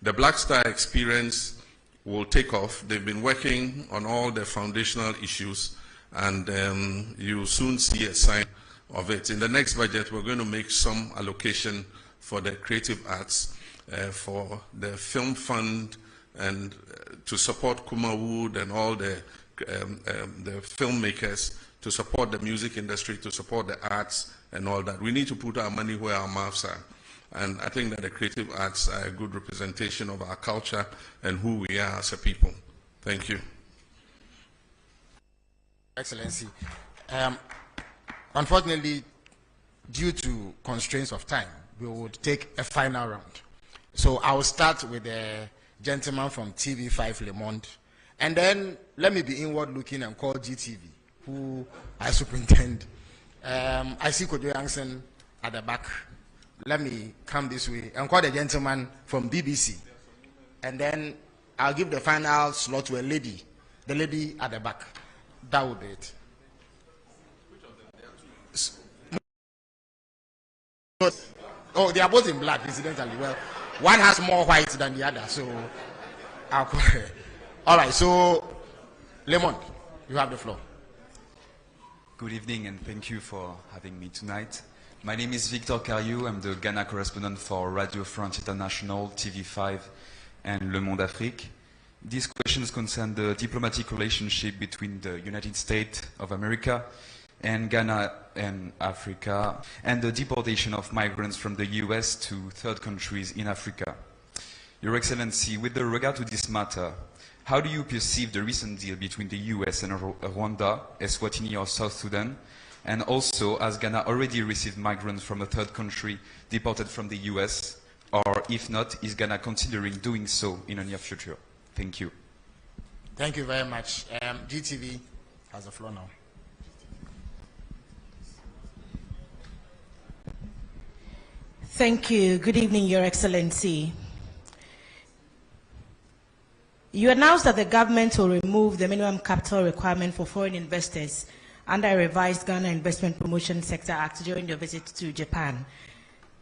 The Black Star experience will take off. They've been working on all the foundational issues, and you'll soon see a sign of it. In the next budget, we're going to make some allocation for the creative arts, for the film fund, and to support Kuma Wood and all the filmmakers, to support the music industry, to support the arts and all that. We need to put our money where our mouths are. And I think that the creative arts are a good representation of our culture and who we are as a people. Thank you. Excellency. Unfortunately, due to constraints of time, we would take a final round. So I will start with the gentleman from TV5 Le Monde, and then let me be inward looking and call GTV, who I superintend. I see Kojo Yankson at the back. Let me come this way and call the gentleman from BBC, and then I'll give the final slot to a lady, the lady at the back. That would be it. Oh, they are both in black, incidentally. Well, one has more white than the other, so all right. So, Le Monde, you have the floor. Good evening, and thank you for having me tonight. My name is Victor Cariou. I'm the Ghana correspondent for Radio France International, TV5, and Le Monde Afrique. These questions concern the diplomatic relationship between the United States of America and Ghana and Africa, and the deportation of migrants from the US to third countries in Africa. Your Excellency, with regard to this matter, how do you perceive the recent deal between the US and Rwanda, Eswatini or South Sudan? And also, has Ghana already received migrants from a third country deported from the US? Or if not, is Ghana considering doing so in the near future? Thank you. Thank you very much. GTV has the floor now. Thank you. Good evening, Your Excellency. You announced that the government will remove the minimum capital requirement for foreign investors under a revised Ghana Investment Promotion Sector Act during your visit to Japan.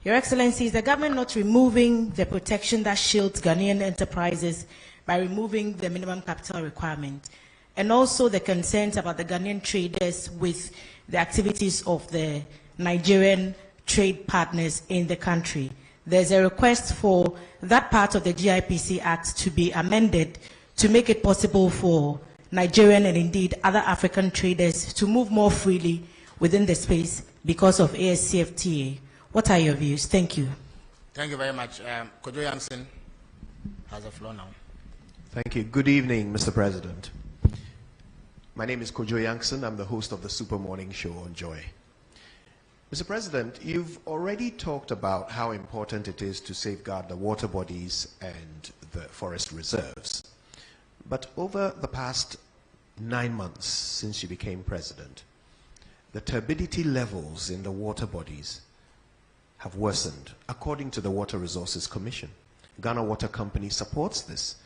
Your Excellency, is the government not removing the protection that shields Ghanaian enterprises by removing the minimum capital requirement? And also the concerns about the Ghanaian traders with the activities of the Nigerian trade partners in the country. There's a request for that part of the GIPC Act to be amended to make it possible for Nigerian and indeed other African traders to move more freely within the space because of ASCFTA. What are your views? Thank you. Thank you very much. Kojo Yankson has the floor now. Thank you. Good evening, Mr. President. My name is Kojo Yankson. I'm the host of the Super Morning Show on Joy. Mr. President, you've already talked about how important it is to safeguard the water bodies and the forest reserves. But over the past 9 months since you became president, the turbidity levels in the water bodies have worsened, according to the Water Resources Commission. Ghana Water Company supports this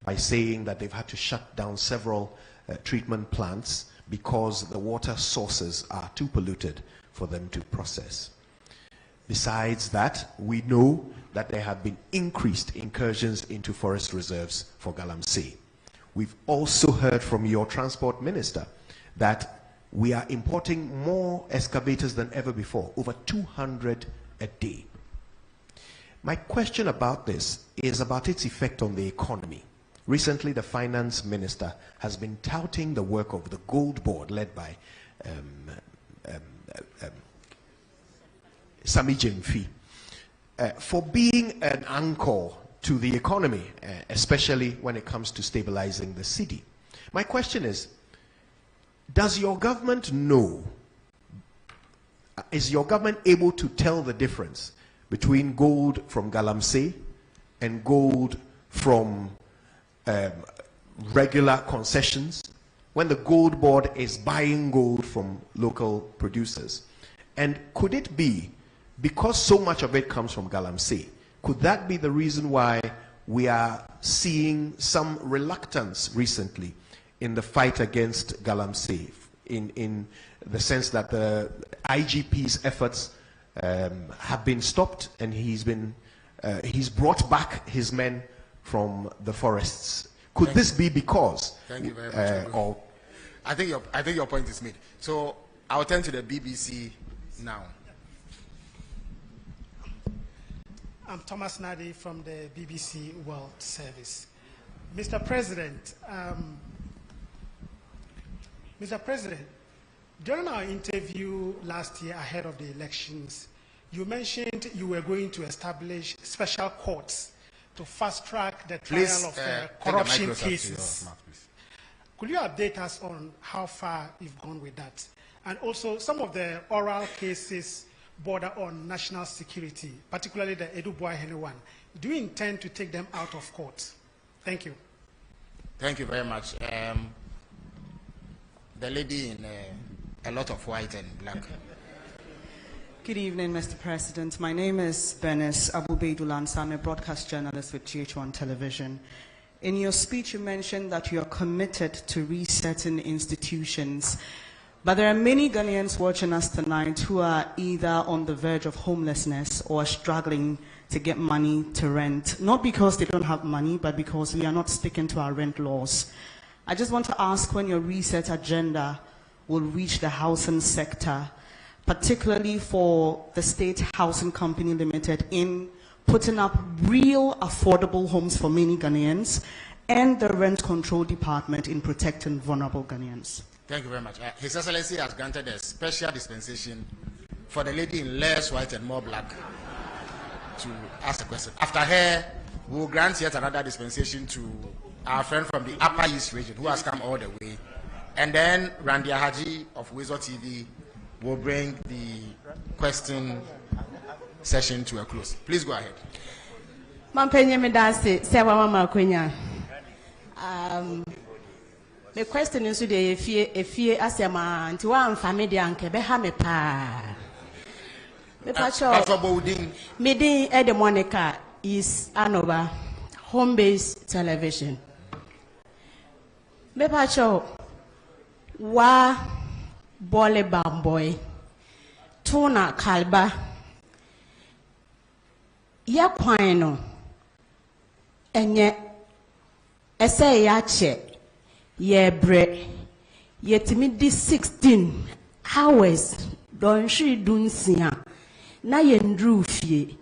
by saying that they've had to shut down several treatment plants because the water sources are too polluted for them to process. Besides that, we know that there have been increased incursions into forest reserves for Galamsey. We've also heard from your transport minister that we are importing more excavators than ever before, over 200 a day. My question about this is about its effect on the economy. Recently, the finance minister has been touting the work of the Gold Board led by Sami Jemfi. for being an anchor to the economy, especially when it comes to stabilizing the city. My question is, does your government know, is your government able to tell the difference between gold from Galamsey and gold from regular concessions, when the gold board is buying gold from local producers? And could it be, because so much of it comes from Galamsey, could that be the reason why we are seeing some reluctance recently in the fight against Galamsey, in the sense that the IGP's efforts have been stopped, and he's brought back his men from the forests? Could this be because? Thank you very much. I think your point is made. So I'll turn to the BBC now. I'm Thomas Nadi from the BBC World Service. Mr. President, during our interview last year ahead of the elections, you mentioned you were going to establish special courts to fast-track the trial of corruption cases. Could you update us on how far you've gone with that? And also, some of the oral cases border on national security, particularly the Edu Boahene one. Do you intend to take them out of court? Thank you. Thank you very much. The lady in a lot of white and black. Good evening, Mr. President. My name is Bernice Abubeidulansa. I'm a broadcast journalist with GH1 Television. In your speech, you mentioned that you are committed to resetting institutions. But there are many Ghanaians watching us tonight who are either on the verge of homelessness or struggling to get money to rent, not because they don't have money, but because we are not sticking to our rent laws. I just want to ask when your reset agenda will reach the housing sector, particularly for the State Housing Company Limited in putting up real affordable homes for many Ghanaians, and the Rent Control Department in protecting vulnerable Ghanaians. Thank you very much. His Excellency has granted a special dispensation for the lady in less white and more black to ask a question. After her, we will grant yet another dispensation to our friend from the Upper East region who has come all the way. And then Randy Haji of Wezo TV will bring the question session to a close. Please go ahead. The question is today if you asema nti wa mfame de anke be ha me pa. Me pa cho. Meeting Ede Monica is Anova home-based television. Me pa cho wa bole bamboy tuna kalba ya kwan no enye ese ya che ye bre yetimi di 16 hours don shi dunsia na ye ndru fie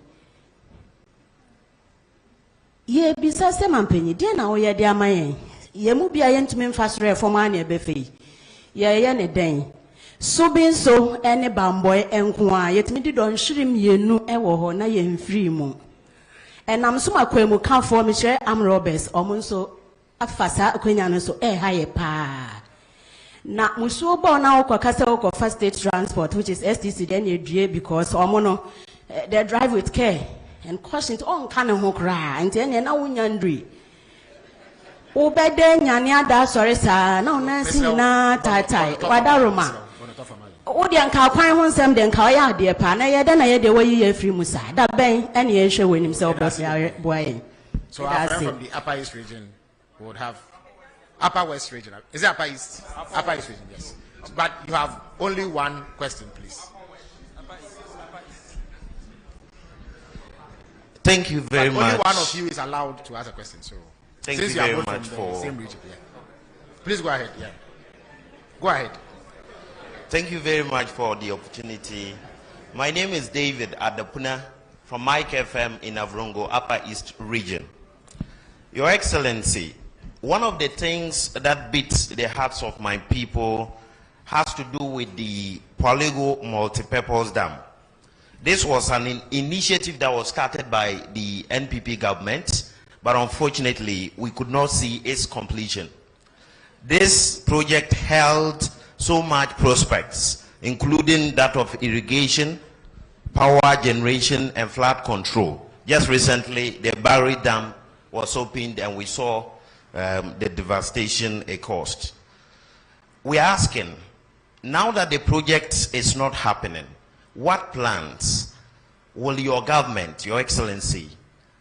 ye bisa se mampenyi de na wo ye de amayen ye mu bia ye ntumi mfasore fo ma na ebe fei ye ne den so bin so ene bamboy enko a yetimi di don shirim yenu ewo ho na ye mfiri mu enam so makwemu kan fo me hye am robbers omunso afasa akwenya no so haye pa na musuo bo na okokase okofa state transport which is STC then you due because omono they drive with care and caution to on kan ho kra and then na wonya ndri obede nyane ada sori sa na onansi na tatai wadaroma odi anka kwan ho nsem de nka oya ade pa na ye de na ye de wayi ye free musa da ben ene ye hwe wenim se obosi boy. So our friend from the Upper East region would have Upper West region. Is it Upper East? Upper East region, yes. But you have only one question, please. Thank you very much. Only one of you is allowed to ask a question. So thank you very much for the same region. Yeah. Please go ahead. Yeah. Go ahead. Thank you very much for the opportunity. My name is David Adapuna from Mike FM in Avrongo, Upper East region. Your Excellency, one of the things that beats the hearts of my people has to do with the Polygo multipurpose dam. This was an initiative that was started by the NPP government, but unfortunately, we could not see its completion. This project held so much prospects, including that of irrigation, power generation, and flood control. Just recently, the Barry Dam was opened, and we saw the devastation it caused. We're asking, now that the project is not happening, what plans will your government, your excellency,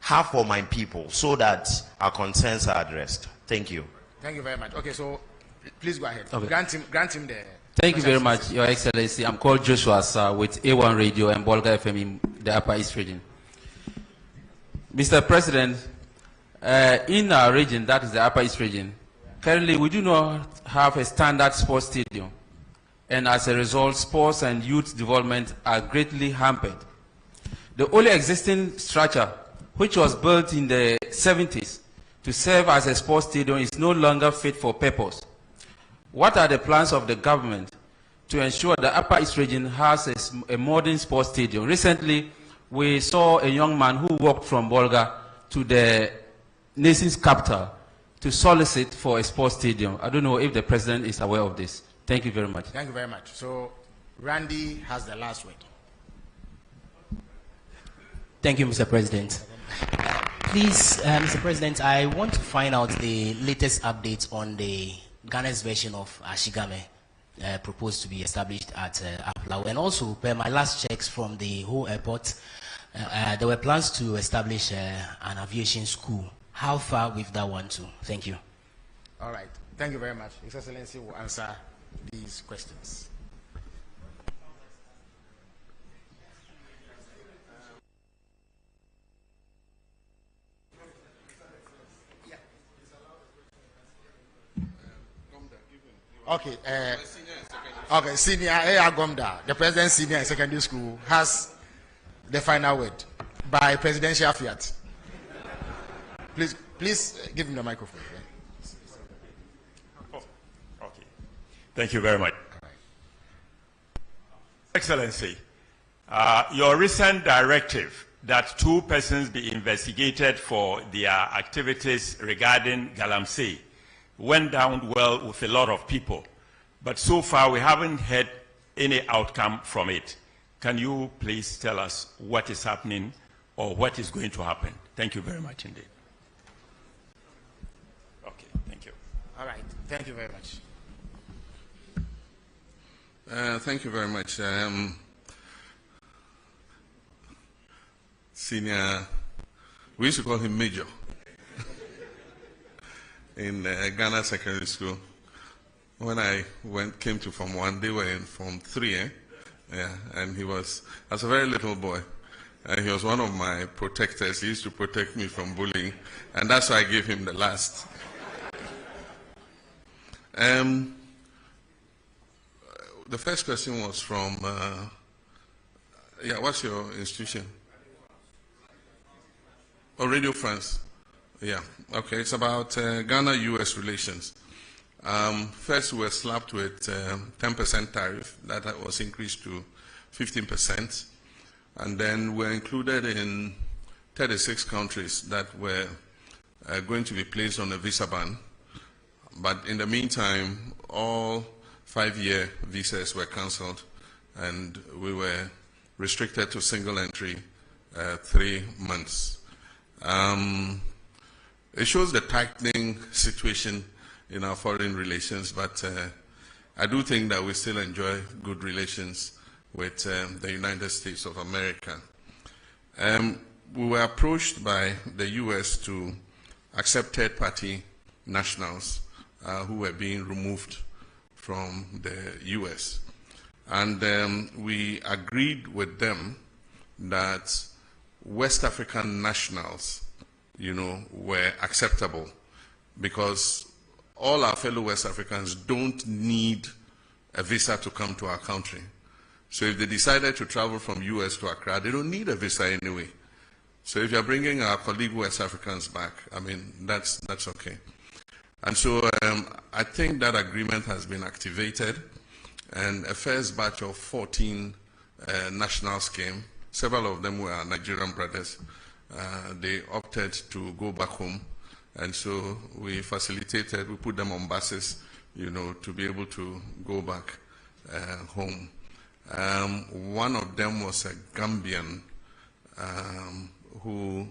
have for my people so that our concerns are addressed? Thank you. Thank you very much. Okay, so please go ahead. Okay. Grant him the... Thank you very much, Your Excellency. I'm called Joshua Sir with A1 Radio and Bolga FM in the Upper East region. Mr. President, in our region, that is the Upper East region, currently we do not have a standard sports stadium. And as a result, sports and youth development are greatly hampered. The only existing structure, which was built in the 70s to serve as a sports stadium, is no longer fit for purpose. What are the plans of the government to ensure the Upper East region has a modern sports stadium? Recently, we saw a young man who walked from Bolga to the nation's capital to solicit for a sports stadium. I don't know if the president is aware of this. Thank you very much. Thank you very much. So, Randy has the last word. Thank you, Mr. President. Please, Mr. President, I want to find out the latest updates on the Ghana's version of Ashigame proposed to be established at Aplau. And also, per my last checks from the whole airport, there were plans to establish an aviation school. How far with that one too? Thank you. All right. Thank you very much. His Excellency will answer these questions. Okay. Okay. Senior A.R. Gomda, the President Senior and Secondary School, has the final word by presidential fiat. Please give him the microphone. Oh, okay. Thank you very much. Excellency, your recent directive that 2 persons be investigated for their activities regarding Galamsey went down well with a lot of people, but so far we haven't had any outcome from it. Can you please tell us what is happening or what is going to happen? Thank you very much indeed. Okay, thank you. All right, thank you very much. Thank you very much. Senior, we used to call him Major in Ghana Secondary School. When I came to Form 1, they were in Form 3, Yeah, and he was, as a very little boy, he was one of my protectors. He used to protect me from bullying, and that's why I gave him the last. The first question was from, what's your institution? Oh, Radio France. Yeah, okay, it's about Ghana-US relations. First, we were slapped with 10% tariff that was increased to 15%. And then we're included in 36 countries that were going to be placed on a visa ban. But in the meantime, all 5-year visas were cancelled, and we were restricted to single entry 3 months. It shows the tightening situation in our foreign relations, but I do think that we still enjoy good relations with the United States of America. We were approached by the U.S. to accept third-party nationals who were being removed from the U.S. And we agreed with them that West African nationals, were acceptable because all our fellow West Africans don't need a visa to come to our country. So if they decided to travel from US to Accra, they don't need a visa anyway. So if you're bringing our colleague West Africans back, I mean, that's okay. And so I think that agreement has been activated, and a first batch of 14 nationals came, several of them were Nigerian brothers. They opted to go back home, and so we facilitated, we put them on buses, to be able to go back home. One of them was a Gambian who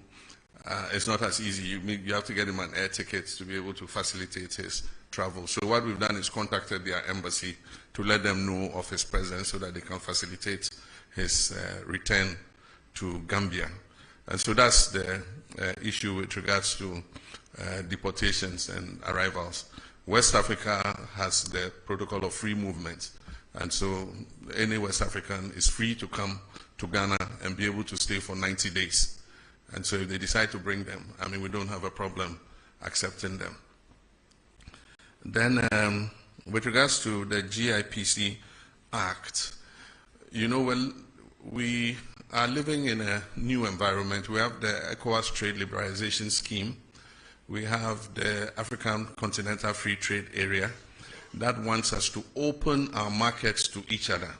it's not as easy. You have to get him an air ticket to be able to facilitate his travel. So what we've done is contacted their embassy to let them know of his presence so that they can facilitate his return to Gambia. And so that's the issue with regards to deportations and arrivals. West Africa has the protocol of free movement. And so any West African is free to come to Ghana and be able to stay for 90 days. And so if they decide to bring them, we don't have a problem accepting them. Then with regards to the GIPC Act, we are living in a new environment. We have the ECOWAS Trade Liberalization Scheme. We have the African Continental Free Trade Area that wants us to open our markets to each other.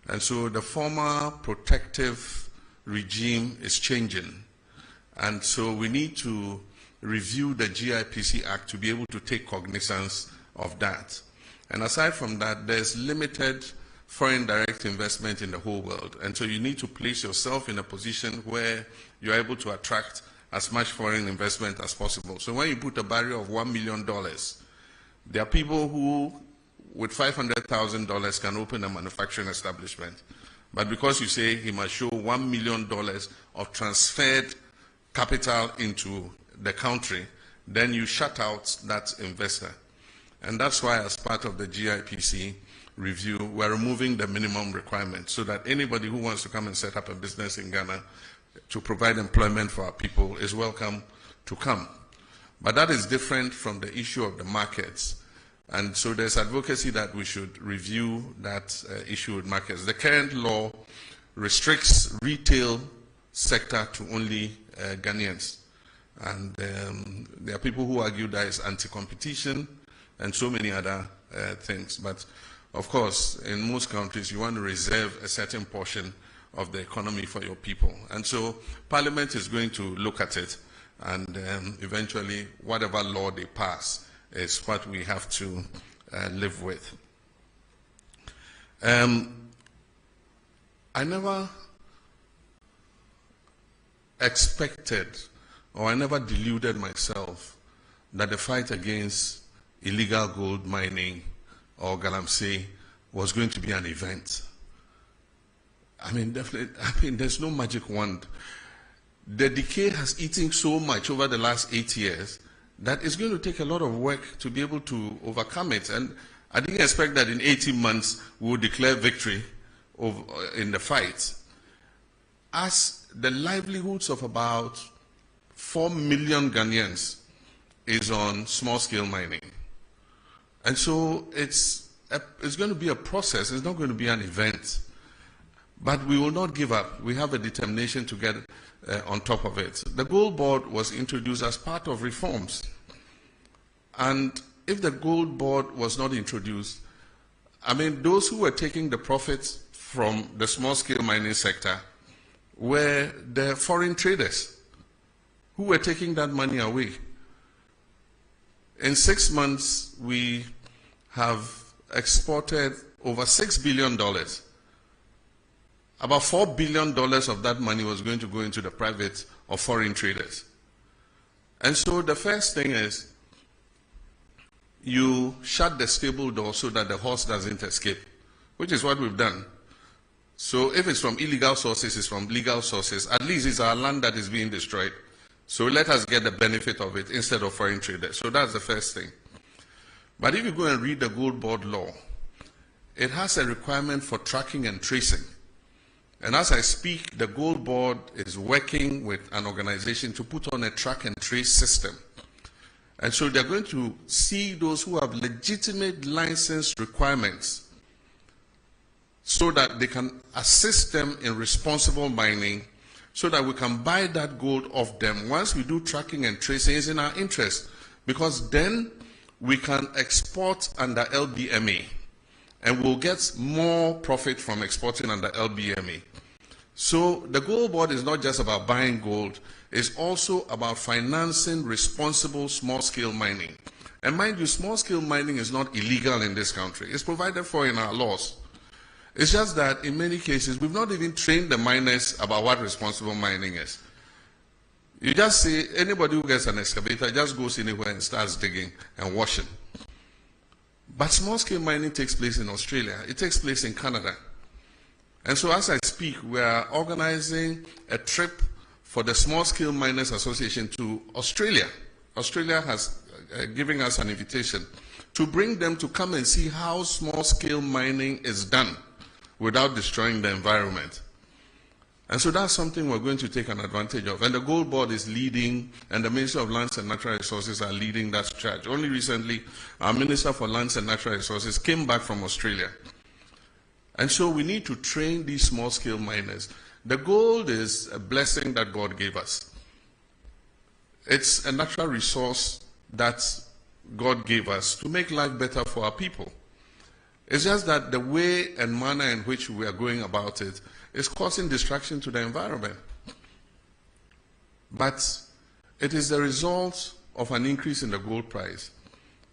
And so the former protective regime is changing. And so we need to review the GIPC Act to be able to take cognizance of that. And aside from that, there's limited foreign direct investment in the whole world. And so you need to place yourself in a position where you're able to attract as much foreign investment as possible. So when you put a barrier of $1 million, there are people who, with $500,000, can open a manufacturing establishment. But because you say he must show $1 million of transferred capital into the country, then you shut out that investor. And that's why, as part of the GIPC review, we're removing the minimum requirement so that anybody who wants to come and set up a business in Ghana to provide employment for our people is welcome to come. But that is different from the issue of the markets. And so there's advocacy that we should review that issue with markets. The current law restricts retail sector to only Ghanaians. And there are people who argue that it's anti-competition and so many other things. But of course, in most countries, you want to reserve a certain portion of the economy for your people. And so Parliament is going to look at it, and eventually whatever law they pass is what we have to live with. I never expected, or I never deluded myself that the fight against illegal gold mining or galamsey was going to be an event. Definitely, there's no magic wand. The decay has eaten so much over the last 8 years that it's going to take a lot of work to be able to overcome it. And I didn't expect that in 18 months we would declare victory in the fight. As the livelihoods of about 4 million Ghanaians is on small-scale mining. And so it's going to be a process. It's not going to be an event. But we will not give up. We have a determination to get on top of it. The Gold Board was introduced as part of reforms. And if the Gold Board was not introduced, those who were taking the profits from the small-scale mining sector were the foreign traders who were taking that money away. In 6 months, we have exported over $6 billion. About $4 billion of that money was going to go into the private or foreign traders. And so the first thing is you shut the stable door so that the horse doesn't escape, which is what we've done. So if it's from illegal sources, it's from legal sources. At least it's our land that is being destroyed. So let us get the benefit of it instead of foreign traders. So that's the first thing. But if you go and read the Gold Board law, it has a requirement for tracking and tracing. And as I speak, the Gold Board is working with an organization to put on a track and trace system. And so they're going to see those who have legitimate license requirements so that they can assist them in responsible mining so that we can buy that gold off them. Once we do tracking and tracing, it's in our interest because then we can export under LBMA and we'll get more profit from exporting under LBMA. So the gold board is not just about buying gold, it's also about financing responsible small-scale mining. And mind you, small-scale mining is not illegal in this country. It's provided for in our laws. It's just that in many cases, we've not even trained the miners about what responsible mining is. You just say, anybody who gets an excavator just goes anywhere and starts digging and washing. But small-scale mining takes place in Australia. It takes place in Canada. And so as I speak, we are organizing a trip for the Small-Scale Miners Association to Australia. Australia has given us an invitation to bring them to come and see how small-scale mining is done without destroying the environment. And so that's something we're going to take an advantage of. And the Gold Board is leading, and the Ministry of Lands and Natural Resources are leading that charge. Only recently, our Minister for Lands and Natural Resources came back from Australia. And so we need to train these small-scale miners. The gold is a blessing that God gave us. It's a natural resource that God gave us to make life better for our people. It's just that the way and manner in which we are going about it is causing distraction to the environment. But it is the result of an increase in the gold price.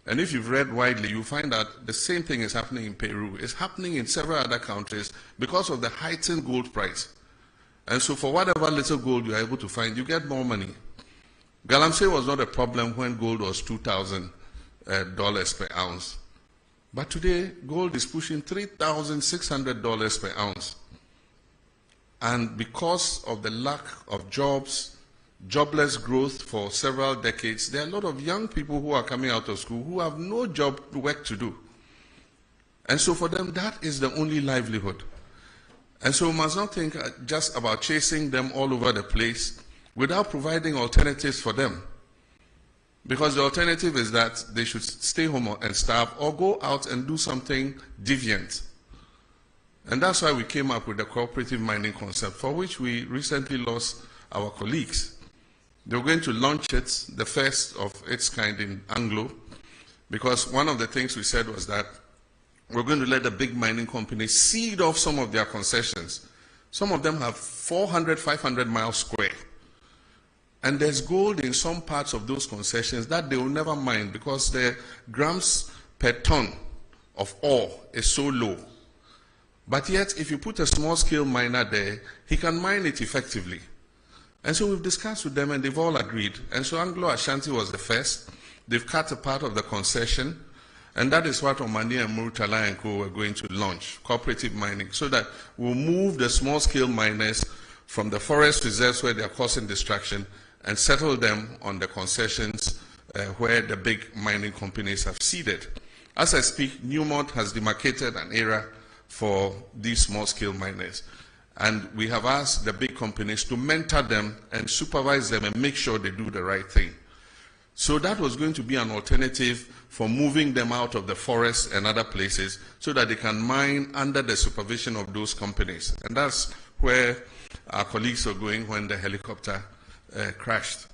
And if you've read widely, you find that the same thing is happening in Peru. It's happening in several other countries because of the heightened gold price. And so for whatever little gold you're able to find, you get more money. Galamsey was not a problem when gold was $2,000 per ounce. But today, gold is pushing $3,600 per ounce. And because of the lack of jobs, jobless growth for several decades, there are a lot of young people who are coming out of school who have no job work to do. And so for them, that is the only livelihood. And so we must not think just about chasing them all over the place without providing alternatives for them. Because the alternative is that they should stay home and starve or go out and do something deviant. And that's why we came up with the cooperative mining concept, for which we recently lost our colleagues. They were going to launch it, the first of its kind in Anglo, because one of the things we said was that we're going to let the big mining companies cede off some of their concessions. Some of them have 400, 500 miles square. And there's gold in some parts of those concessions that they will never mine because the grams per ton of ore is so low. But yet, if you put a small-scale miner there, he can mine it effectively. And so we've discussed with them and they've all agreed. And so Anglo-Ashanti was the first. They've cut a part of the concession. And that is what Omani and Murtala and Co. were going to launch, cooperative mining, so that we'll move the small-scale miners from the forest reserves where they are causing distraction and settle them on the concessions where the big mining companies have ceded. As I speak, Newmont has demarcated an area for these small-scale miners. And we have asked the big companies to mentor them and supervise them and make sure they do the right thing. So that was going to be an alternative for moving them out of the forest and other places so that they can mine under the supervision of those companies. And that's where our colleagues were going when the helicopter crashed.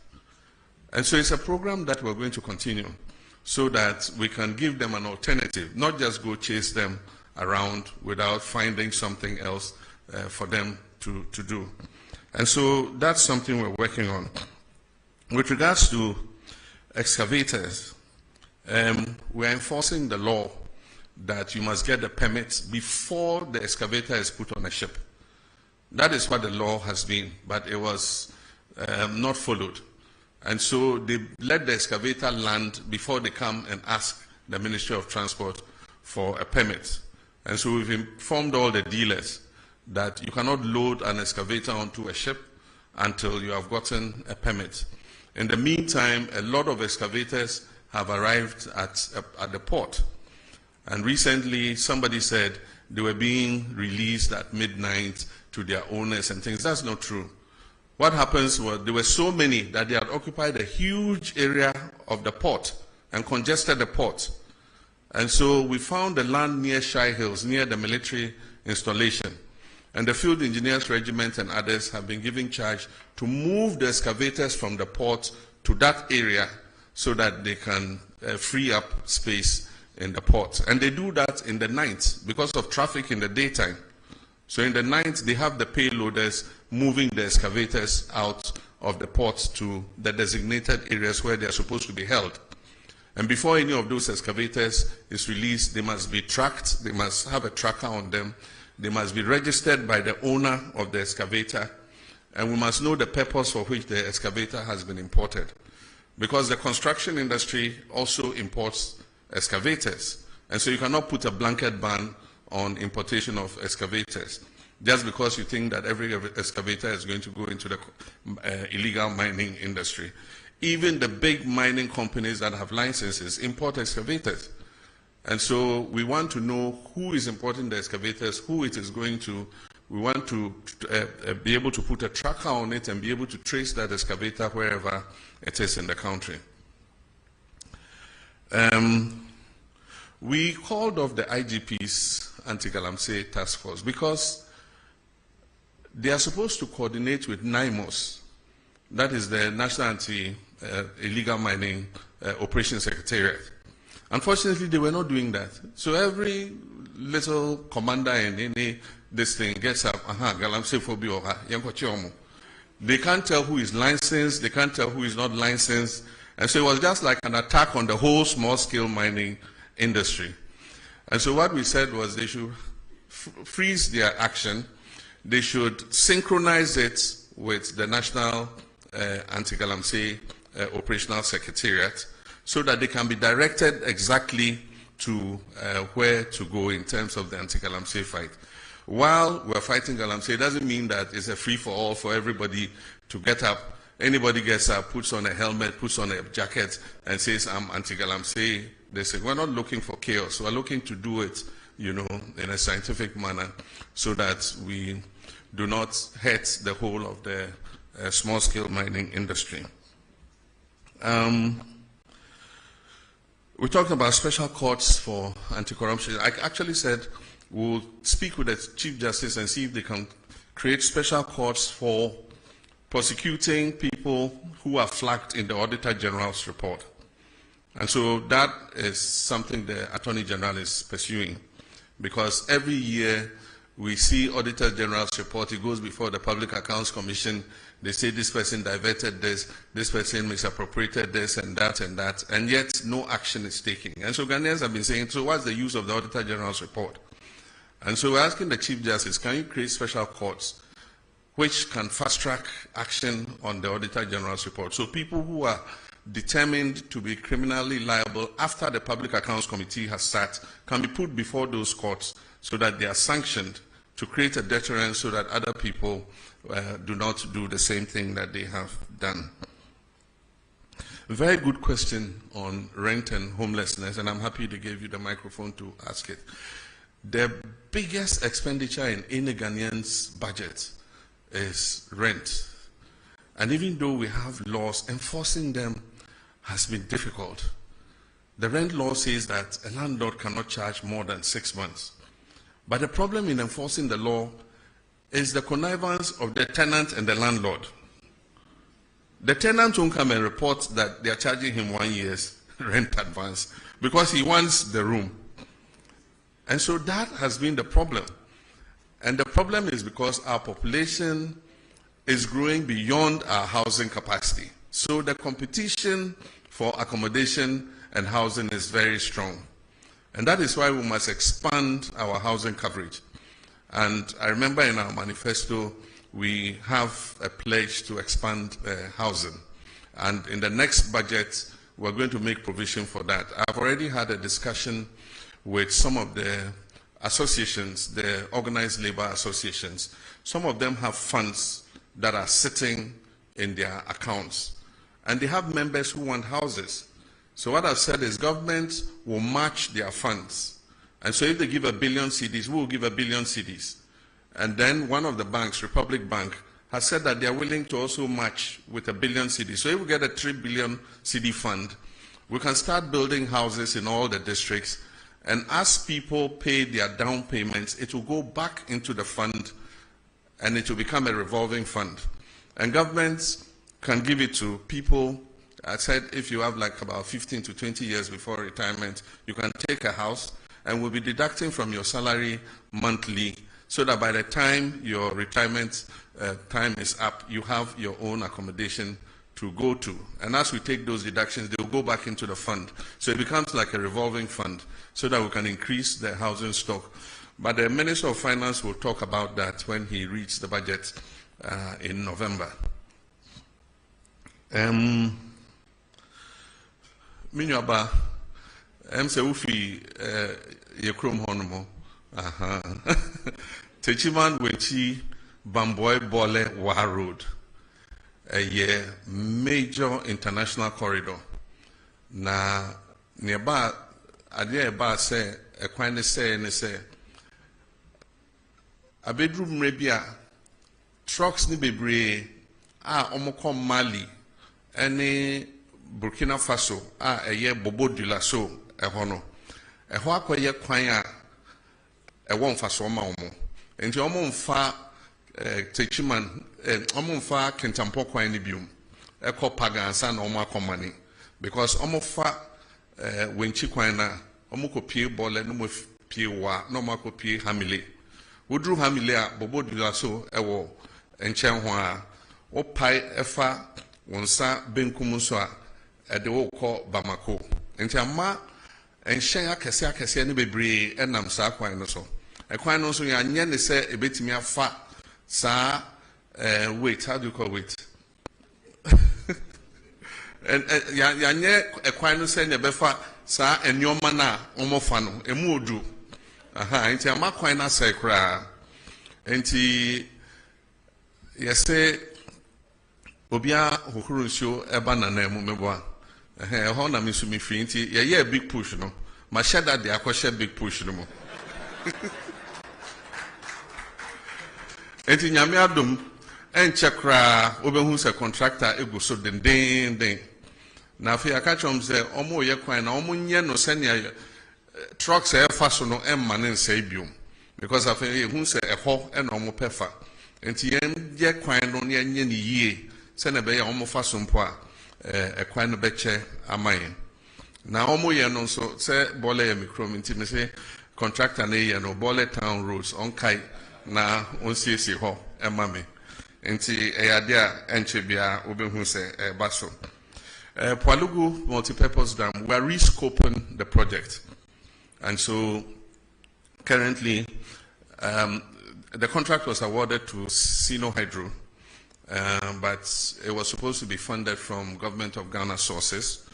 And so it's a program that we're going to continue so that we can give them an alternative, not just go chase them around without finding something else for them to do. And so that's something we're working on. With regards to excavators, we're enforcing the law that you must get the permits before the excavator is put on a ship. That is what the law has been, but it was not followed. And so they let the excavator land before they come and ask the Ministry of Transport for a permit. And so we've informed all the dealers that you cannot load an excavator onto a ship until you have gotten a permit. In the meantime, a lot of excavators have arrived at the port. And recently, somebody said they were being released at midnight to their owners and things. That's not true. What happens was there were so many that they had occupied a huge area of the port and congested the port. And so we found the land near Shire Hills, near the military installation. And the Field Engineers Regiment and others have been given charge to move the excavators from the port to that area so that they can free up space in the port. And they do that in the night because of traffic in the daytime. So in the night, they have the payloaders moving the excavators out of the ports to the designated areas where they are supposed to be held. And before any of those excavators is released, they must be tracked, they must have a tracker on them, they must be registered by the owner of the excavator, and we must know the purpose for which the excavator has been imported. Because the construction industry also imports excavators. And so you cannot put a blanket ban on importation of excavators just because you think that every excavator is going to go into the illegal mining industry. Even the big mining companies that have licenses import excavators. And so we want to know who is importing the excavators, who it is going to. We want to be able to put a tracker on it and be able to trace that excavator wherever it is in the country. We called off the IGP's anti-Galamsey task force because they are supposed to coordinate with NIMOS, that is the National Anti-Illegal Mining Operations Secretariat. Unfortunately, they were not doing that. So every little commander in any this thing gets up, Galamsey phobia, they can't tell who is licensed, they can't tell who is not licensed, and so it was just like an attack on the whole small-scale mining industry. And so what we said was they should freeze their action, they should synchronize it with the National Anti-Galamsey Operational Secretariat so that they can be directed exactly to where to go in terms of the anti-Galamsey fight. While we're fighting Galamsey, it doesn't mean that it's a free-for-all for everybody to get up. Anybody gets up, puts on a helmet, puts on a jacket, and says, I'm anti-Galamsey. They say, we're not looking for chaos. We're looking to do it, you know, in a scientific manner so that we do not hurt the whole of the small-scale mining industry. We talked about special courts for anti-corruption. I actually said we'll speak with the Chief Justice and see if they can create special courts for prosecuting people who are flagged in the Auditor General's report. And so that is something the Attorney General is pursuing, because every year we see Auditor General's report, it goes before the Public Accounts Commission, they say this person diverted this person misappropriated this and that, and yet no action is taken. And so Ghanaians have been saying, so what's the use of the Auditor General's report? And so we're asking the Chief Justice, can you create special courts which can fast-track action on the Auditor General's report? So people who are determined to be criminally liable after the Public Accounts Committee has sat can be put before those courts so that they are sanctioned to create a deterrence so that other people do not do the same thing that they have done. A very good question on rent and homelessness, and I'm happy to give you the microphone to ask it. The biggest expenditure in any Ghanaian's budget is rent. And even though we have laws, enforcing them has been difficult. The rent law says that a landlord cannot charge more than 6 months. But the problem in enforcing the law is the connivance of the tenant and the landlord. The tenant won't come and report that they are charging him 1 year's rent advance because he wants the room. And so that has been the problem. And the problem is because our population is growing beyond our housing capacity. So the competition for accommodation and housing is very strong. And that is why we must expand our housing coverage. And I remember in our manifesto, we have a pledge to expand housing. And in the next budget, we're going to make provision for that. I've already had a discussion with some of the associations, the organized labor associations. Some of them have funds that are sitting in their accounts. And they have members who want houses. So what I've said is government will match their funds. And so if they give 1 billion cedis, we will give 1 billion cedis. And then one of the banks, Republic Bank, has said that they are willing to also match with 1 billion cedis. So if we get a 3 billion cedi fund, we can start building houses in all the districts. And as people pay their down payments, it will go back into the fund and it will become a revolving fund. And governments can give it to people. I said if you have like about 15 to 20 years before retirement, you can take a house and we'll be deducting from your salary monthly so that by the time your retirement time is up, you have your own accommodation to go to. And as we take those deductions, they will go back into the fund. So it becomes like a revolving fund so that we can increase the housing stock. But the Minister of Finance will talk about that when he reads the budget in November. Minyaba, se ufi yekrom honomo. Techiman wechi Bamboy Bole Wa Road. A major international corridor. Na nearby, adia ba say a quine say and say a bedroom rebia trucks ni bebre omoko Mali any Burkina Faso a ye Bobo Dula so a hono a hoako ye quine a one faso ma omo into omo fa techiman omo fa kentampo kwan ni bium e ko pagansa na omo akomani because omo fa wenchi kwan na omo ko pie bole no mo pie wa no mo ko pie hamile wodru hamile a Bobo Dula so e wo enchen ho a o pai efa wonsa benkum so a e de wo ko Bamako enti ama enhyen akese ne bebre enam sa kwan no so e kwan no so ya nye ne se ebetimi afa sa wait, how do you call wait? And yanye ekwano se ne befa sa enyoma na omofa no emu odu aha enti amakwan na sai kra enti yese obia hokuru nsuo eba na na emu meboa ho na misu mi fi enti ye big push no ma shada de akoshe big push no mo enti nyame adom enchekra obehu se contractor ego so den na afi akachom se omo ye kwan na omo nye no senia trucks e fa so no emma ne nsa biom because afi hu se eho e na omo pefa enti ye kwan no ne nye ni yie se na be ya omo fa so mpo a kwan no beche amaye na omo ye no so se bole ye mikro enti me se contractor na ye no bole town roads on kai na onsiesi ho emma me enti eyadea enchebia obehu se baso Palugu multi-purpose dam, we are rescoping the project, and so currently the contract was awarded to Sino Hydro, but it was supposed to be funded from Government of Ghana sources.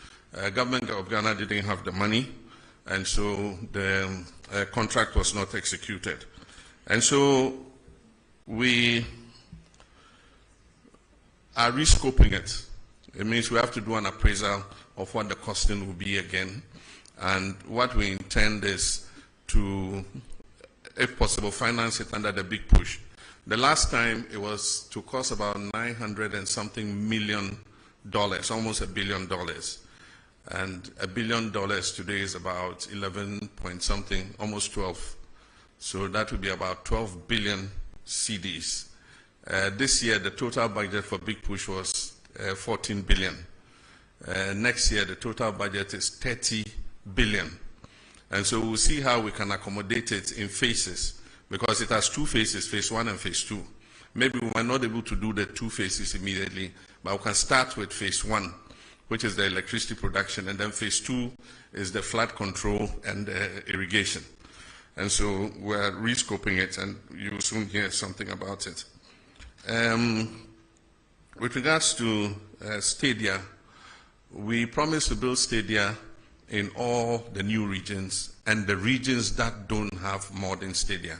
Government of Ghana didn't have the money, and so the contract was not executed. And so we are rescoping it. It means we have to do an appraisal of what the costing will be again. And what we intend is to, if possible, finance it under the big push. The last time it was to cost about $900 and something million, almost $1 billion. And $1 billion today is about 11 point something, almost 12. So that would be about 12 billion CDs. This year, the total budget for Big Push was 14 billion. Next year, the total budget is 30 billion. And so we'll see how we can accommodate it in phases, because it has two phases, phase 1 and phase 2. Maybe we might not be able to do the two phases immediately, but we can start with phase 1, which is the electricity production, and then phase 2 is the flood control and irrigation. And so we're rescoping it, and you'll soon hear something about it. With regards to stadia, we promised to build stadia in all the new regions and the regions that don't have modern stadia.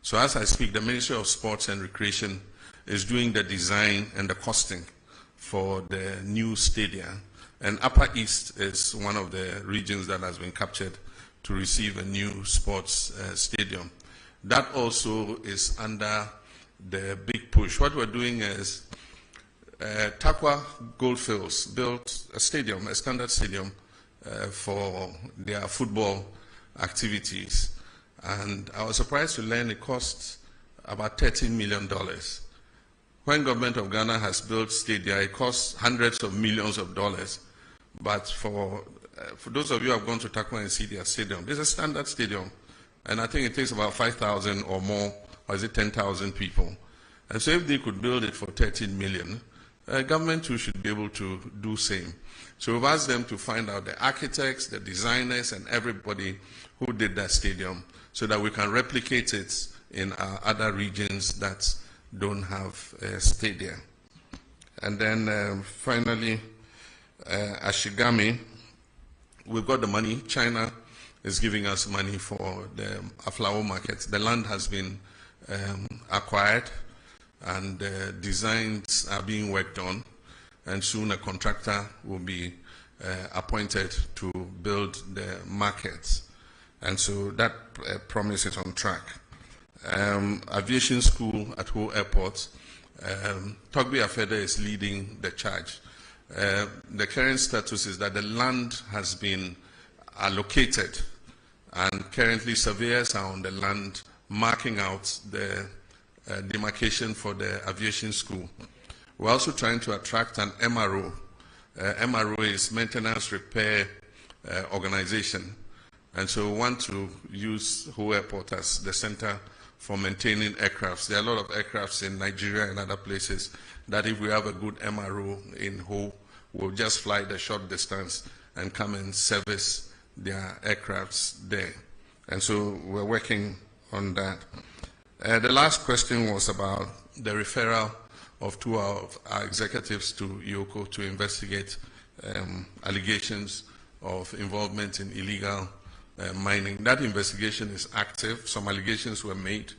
So as I speak, the Ministry of Sports and Recreation is doing the design and the costing for the new stadia. And Upper East is one of the regions that has been captured to receive a new sports stadium. That also is under the big push. What we're doing is Takwa Goldfields built a stadium, a standard stadium for their football activities. And I was surprised to learn it cost about $13 million. When government of Ghana has built stadia, it costs hundreds of millions of dollars. But for those of you who have gone to Takwa and see their stadium, it's a standard stadium. And I think it takes about 5,000 or more or is it 10,000 people? And so if they could build it for 13 million, government too should be able to do same. So we've asked them to find out the architects, the designers, and everybody who did that stadium so that we can replicate it in our other regions that don't have a stadium. And then finally, Ashigami, we've got the money. China is giving us money for the Aflao market. The land has been acquired, and designs are being worked on, and soon a contractor will be appointed to build the markets. And so that promise is on track. Aviation school at Ho Airport, Togbi Afede is leading the charge. The current status is that the land has been allocated, and currently surveyors are on the land marking out the demarcation for the aviation school. We're also trying to attract an MRO. MRO is Maintenance Repair Organization. And so we want to use Ho Airport as the center for maintaining aircrafts. There are a lot of aircrafts in Nigeria and other places that if we have a good MRO in Ho, we'll just fly the short distance and come and service their aircrafts there. And so we're working on that. The last question was about the referral of two of our executives to IOCO to investigate allegations of involvement in illegal mining. That investigation is active. Some allegations were made,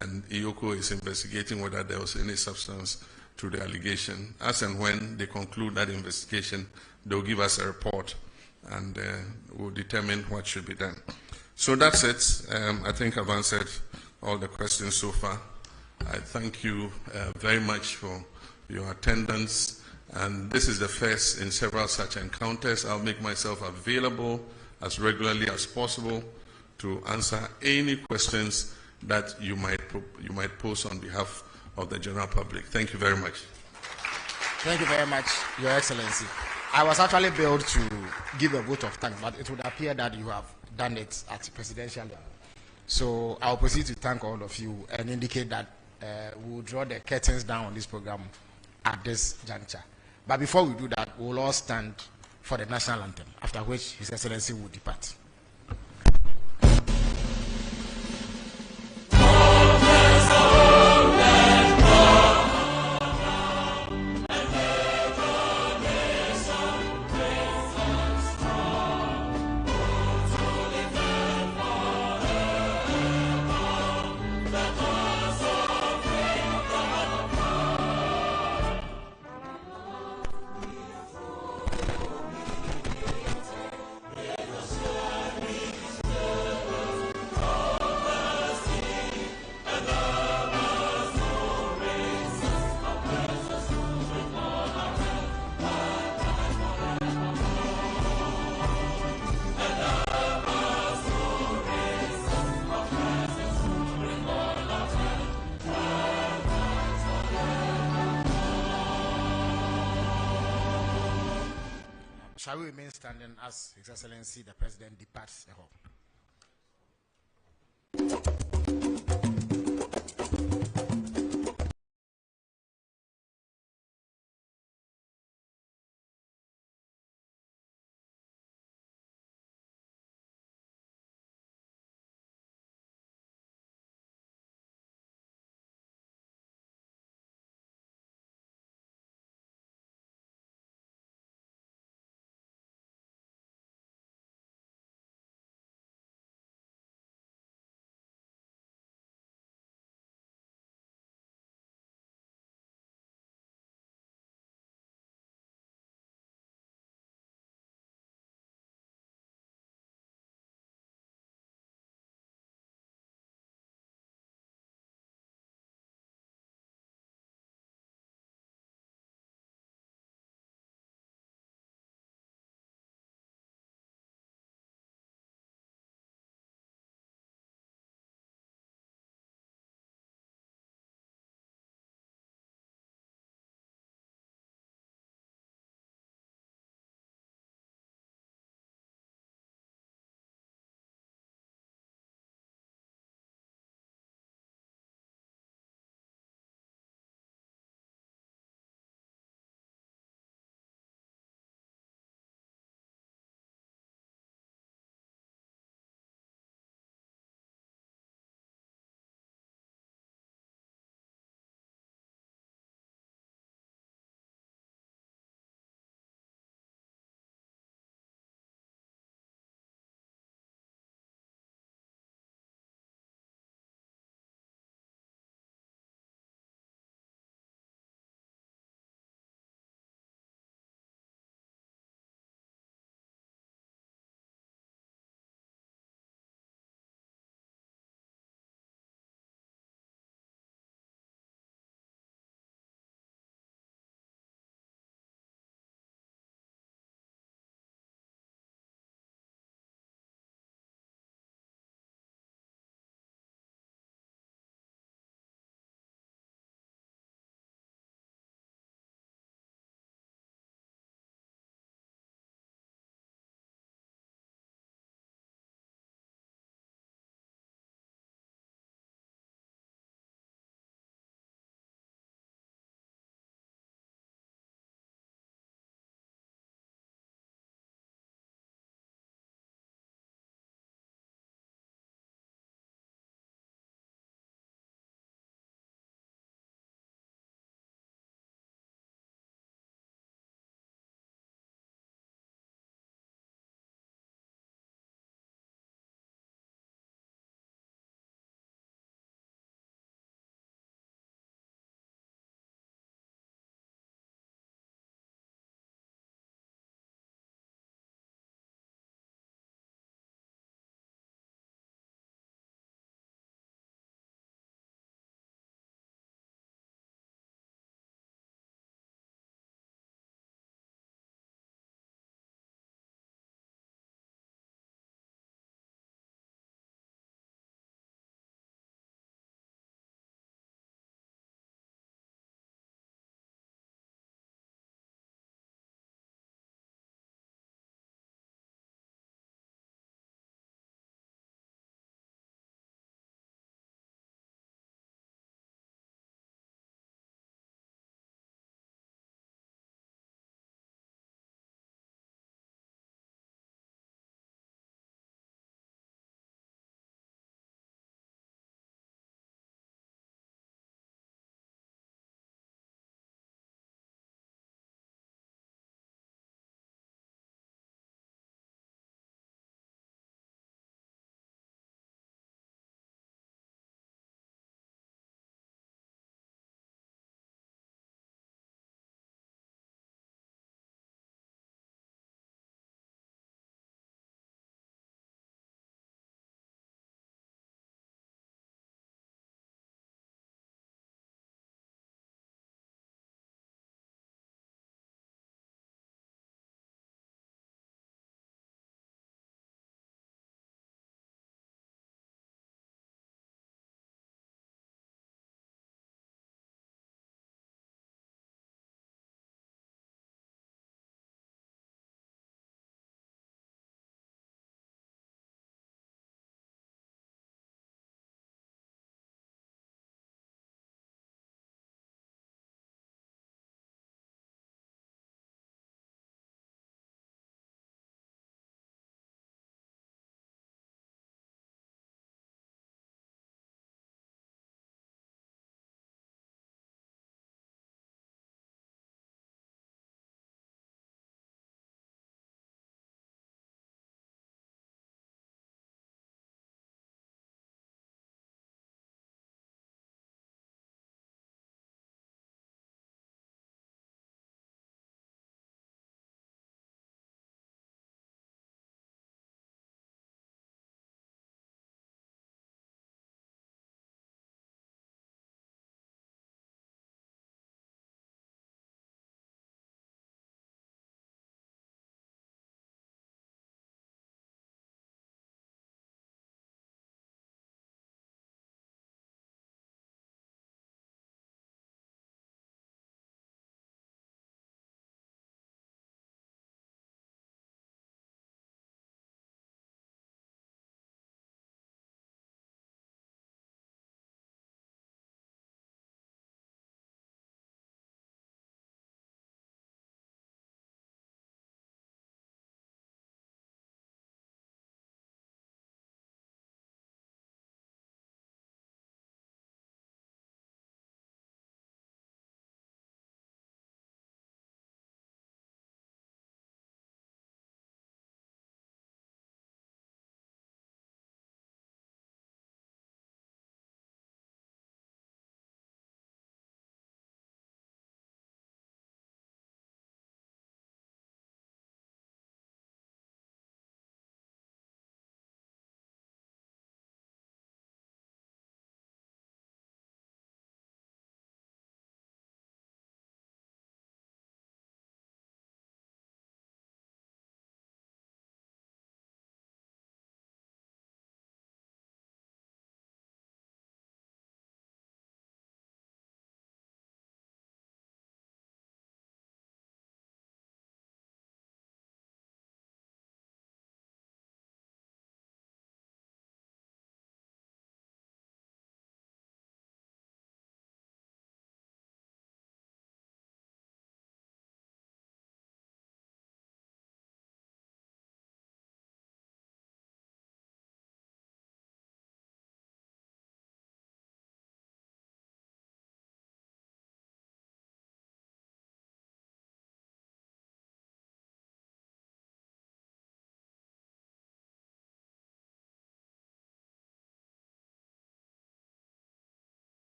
and IOCO is investigating whether there was any substance to the allegation. As and when they conclude that investigation, they'll give us a report, and we'll determine what should be done. So that's it. I think I've answered all the questions so far. I thank you very much for your attendance, and this is the first in several such encounters. I'll make myself available as regularly as possible to answer any questions that you might pose on behalf of the general public. Thank you very much. Thank you very much, Your Excellency. I was actually billed to give a vote of thanks, but it would appear that you have done it at presidential level. So I'll proceed to thank all of you and indicate that we will draw the curtains down on this program at this juncture. But before we do that, we will all stand for the national anthem, after which His Excellency will depart. Shall we remain standing as His Excellency the President departs the hall?